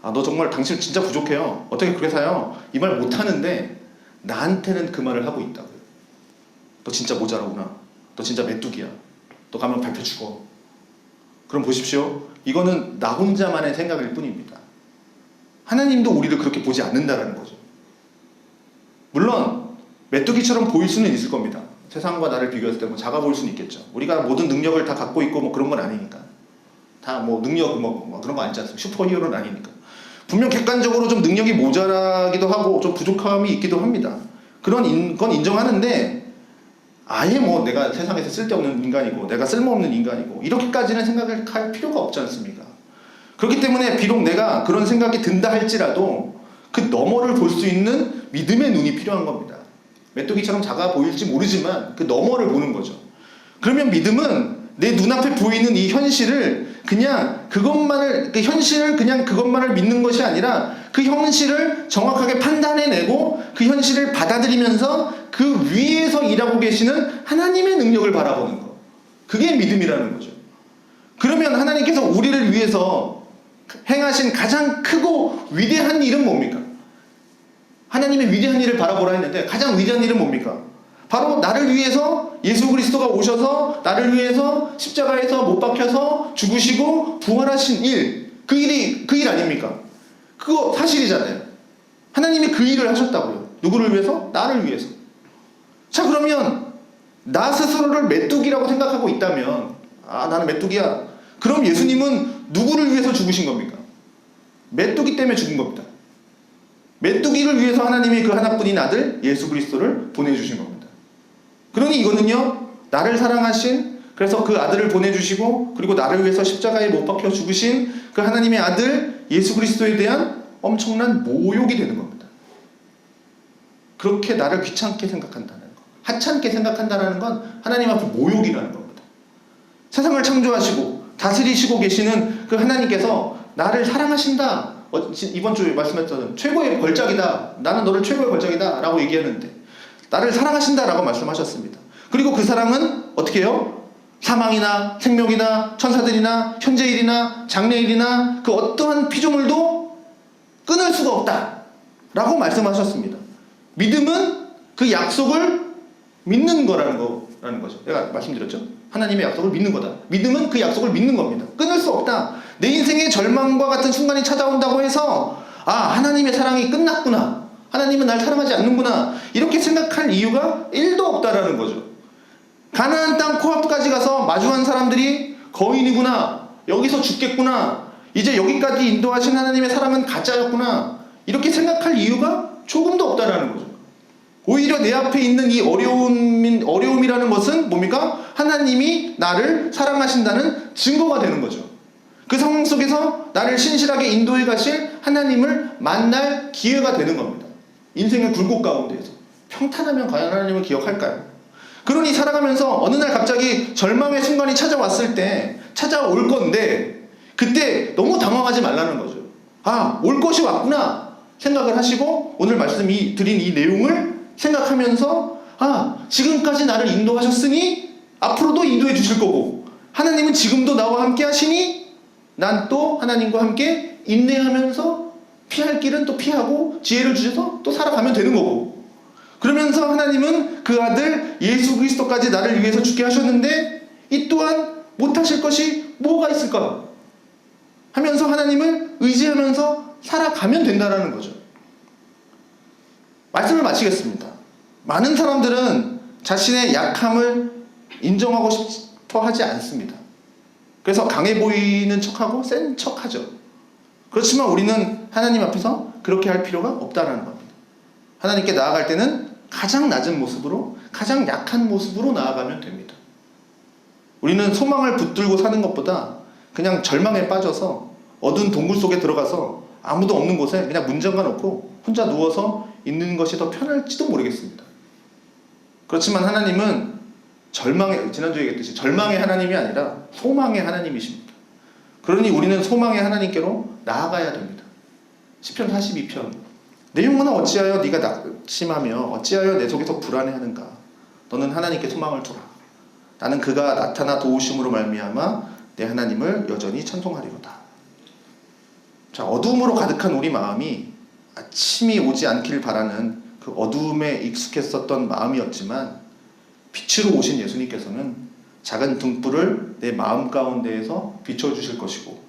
아, 너 정말 당신 진짜 부족해요. 어떻게 그렇게 사요? 이 말 못하는데 나한테는 그 말을 하고 있다고요. 너 진짜 모자라구나. 너 진짜 메뚜기야. 너 가면 밟혀 죽어. 그럼 보십시오. 이거는 나 혼자만의 생각일 뿐입니다. 하나님도 우리를 그렇게 보지 않는다라는 거죠. 물론 메뚜기처럼 보일 수는 있을 겁니다. 세상과 나를 비교했을 때 뭐 작아 보일 수는 있겠죠. 우리가 모든 능력을 다 갖고 있고 뭐 그런 건 아니니까. 다 뭐 능력 뭐 그런 거 아니지 않습니까? 슈퍼히어로는 아니니까. 분명 객관적으로 좀 능력이 모자라기도 하고 좀 부족함이 있기도 합니다. 그런 건 인정하는데 아예 뭐 내가 세상에서 쓸데없는 인간이고 내가 쓸모없는 인간이고 이렇게까지는 생각을 할 필요가 없지 않습니까? 그렇기 때문에 비록 내가 그런 생각이 든다 할지라도 그 너머를 볼 수 있는 믿음의 눈이 필요한 겁니다. 메뚜기처럼 작아 보일지 모르지만 그 너머를 보는 거죠. 그러면 믿음은 내 눈앞에 보이는 이 현실을 그냥 그 현실을 그냥 그것만을 믿는 것이 아니라 그 현실을 정확하게 판단해내고 그 현실을 받아들이면서 그 위에서 일하고 계시는 하나님의 능력을 바라보는 것. 그게 믿음이라는 거죠. 그러면 하나님께서 우리를 위해서 행하신 가장 크고 위대한 일은 뭡니까? 하나님의 위대한 일을 바라보라 했는데 가장 위대한 일은 뭡니까? 바로 나를 위해서 예수 그리스도가 오셔서 나를 위해서 십자가에서 못 박혀서 죽으시고 부활하신 일. 그 일 아닙니까? 그거 사실이잖아요. 하나님이 그 일을 하셨다고요. 누구를 위해서? 나를 위해서. 자, 그러면 나 스스로를 메뚜기라고 생각하고 있다면 아, 나는 메뚜기야. 그럼 예수님은 누구를 위해서 죽으신 겁니까? 메뚜기 때문에 죽은 겁니다. 메뚜기를 위해서 하나님이 그 하나뿐인 아들 예수 그리스도를 보내주신 겁니다. 그러니 이거는요, 나를 사랑하신, 그래서 그 아들을 보내주시고 그리고 나를 위해서 십자가에 못 박혀 죽으신 그 하나님의 아들 예수 그리스도에 대한 엄청난 모욕이 되는 겁니다. 그렇게 나를 귀찮게 생각한다는 것, 하찮게 생각한다는 건 하나님 앞에 모욕이라는 겁니다. 세상을 창조하시고 다스리시고 계시는 그 하나님께서 나를 사랑하신다. 이번 주에 말씀했던 최고의 걸작이다. 나는 너를 최고의 걸작이다 라고 얘기하는데 나를 사랑하신다 라고 말씀하셨습니다. 그리고 그 사랑은 어떻게 해요? 사망이나 생명이나 천사들이나 현재일이나 장래일이나 그 어떠한 피조물도 끊을 수가 없다 라고 말씀하셨습니다. 믿음은 그 약속을 믿는 거라는 거죠. 내가 말씀드렸죠. 하나님의 약속을 믿는 거다. 믿음은 그 약속을 믿는 겁니다. 끊을 수 없다. 내 인생에 절망과 같은 순간이 찾아온다고 해서 아, 하나님의 사랑이 끝났구나. 하나님은 날 사랑하지 않는구나. 이렇게 생각할 이유가 1도 없다라는 거죠. 가나안 땅 코앞까지 가서 마주한 사람들이 거인이구나. 여기서 죽겠구나. 이제 여기까지 인도하신 하나님의 사랑은 가짜였구나. 이렇게 생각할 이유가 조금도 없다라는 거죠. 오히려 내 앞에 있는 이 어려움이라는 것은 뭡니까? 하나님이 나를 사랑하신다는 증거가 되는 거죠. 그 상황 속에서 나를 신실하게 인도해 가실 하나님을 만날 기회가 되는 겁니다. 인생의 굴곡 가운데에서. 평탄하면 과연 하나님을 기억할까요? 그러니 살아가면서 어느 날 갑자기 절망의 순간이 찾아왔을 때 찾아올 건데 그때 너무 당황하지 말라는 거죠. 아, 올 것이 왔구나 생각을 하시고 오늘 드린 이 내용을 생각하면서 지금까지 나를 인도하셨으니 앞으로도 인도해 주실 거고 하나님은 지금도 나와 함께 하시니 난 또 하나님과 함께 인내하면서 피할 길은 또 피하고 지혜를 주셔서 또 살아가면 되는 거고 그러면서 하나님은 그 아들 예수 그리스도까지 나를 위해서 죽게 하셨는데 이 또한 못하실 것이 뭐가 있을까 하면서 하나님을 의지하면서 살아가면 된다는 거죠. 말씀을 마치겠습니다. 많은 사람들은 자신의 약함을 인정하고 싶어 하지 않습니다. 그래서 강해 보이는 척하고 센 척하죠. 그렇지만 우리는 하나님 앞에서 그렇게 할 필요가 없다는 겁니다. 하나님께 나아갈 때는 가장 낮은 모습으로 가장 약한 모습으로 나아가면 됩니다. 우리는 소망을 붙들고 사는 것보다 그냥 절망에 빠져서 어두운 동굴 속에 들어가서 아무도 없는 곳에 그냥 문 잠가 놓고 혼자 누워서 있는 것이 더 편할지도 모르겠습니다. 그렇지만 하나님은 지난주에 얘기했듯이 절망의 하나님이 아니라 소망의 하나님이십니다. 그러니 우리는 소망의 하나님께로 나아가야 됩니다. 시편 42편 내 영혼아 어찌하여 네가 낙심하며 어찌하여 내 속에서 불안해하는가 너는 하나님께 소망을 두라. 나는 그가 나타나 도우심으로 말미암아 내 하나님을 여전히 찬송하리로다. 자, 어두움으로 가득한 우리 마음이 아침이 오지 않길 바라는 그 어두움에 익숙했었던 마음이었지만 빛으로 오신 예수님께서는 작은 등불을 내 마음 가운데에서 비춰주실 것이고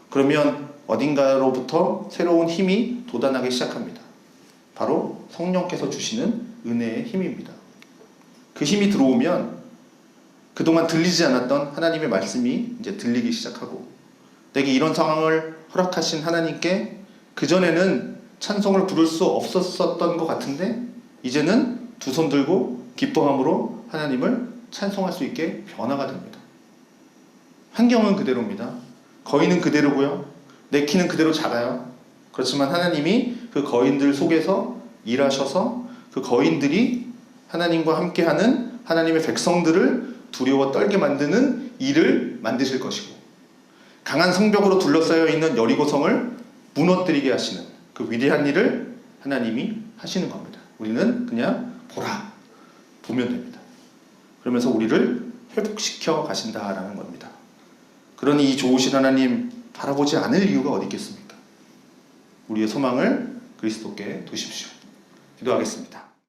그러면 어딘가로부터 새로운 힘이 돋아나기 시작합니다. 바로 성령께서 주시는 은혜의 힘입니다. 그 힘이 들어오면 그동안 들리지 않았던 하나님의 말씀이 이제 들리기 시작하고 내게 이런 상황을 허락하신 하나님께 그전에는 찬송을 부를 수 없었던 것 같은데 이제는 두 손 들고 기뻐함으로 하나님을 찬송할 수 있게 변화가 됩니다. 환경은 그대로입니다. 거인은 그대로고요. 내 키는 그대로 작아요. 그렇지만 하나님이 그 거인들 속에서 일하셔서 그 거인들이 하나님과 함께하는 하나님의 백성들을 두려워 떨게 만드는 일을 만드실 것이고 강한 성벽으로 둘러싸여 있는 여리고성을 무너뜨리게 하시는 그 위대한 일을 하나님이 하시는 겁니다. 우리는 그냥 보면 됩니다. 그러면서 우리를 회복시켜 가신다라는 겁니다. 그러니 이 좋으신 하나님 바라보지 않을 이유가 어디 있겠습니까? 우리의 소망을 그리스도께 두십시오. 기도하겠습니다.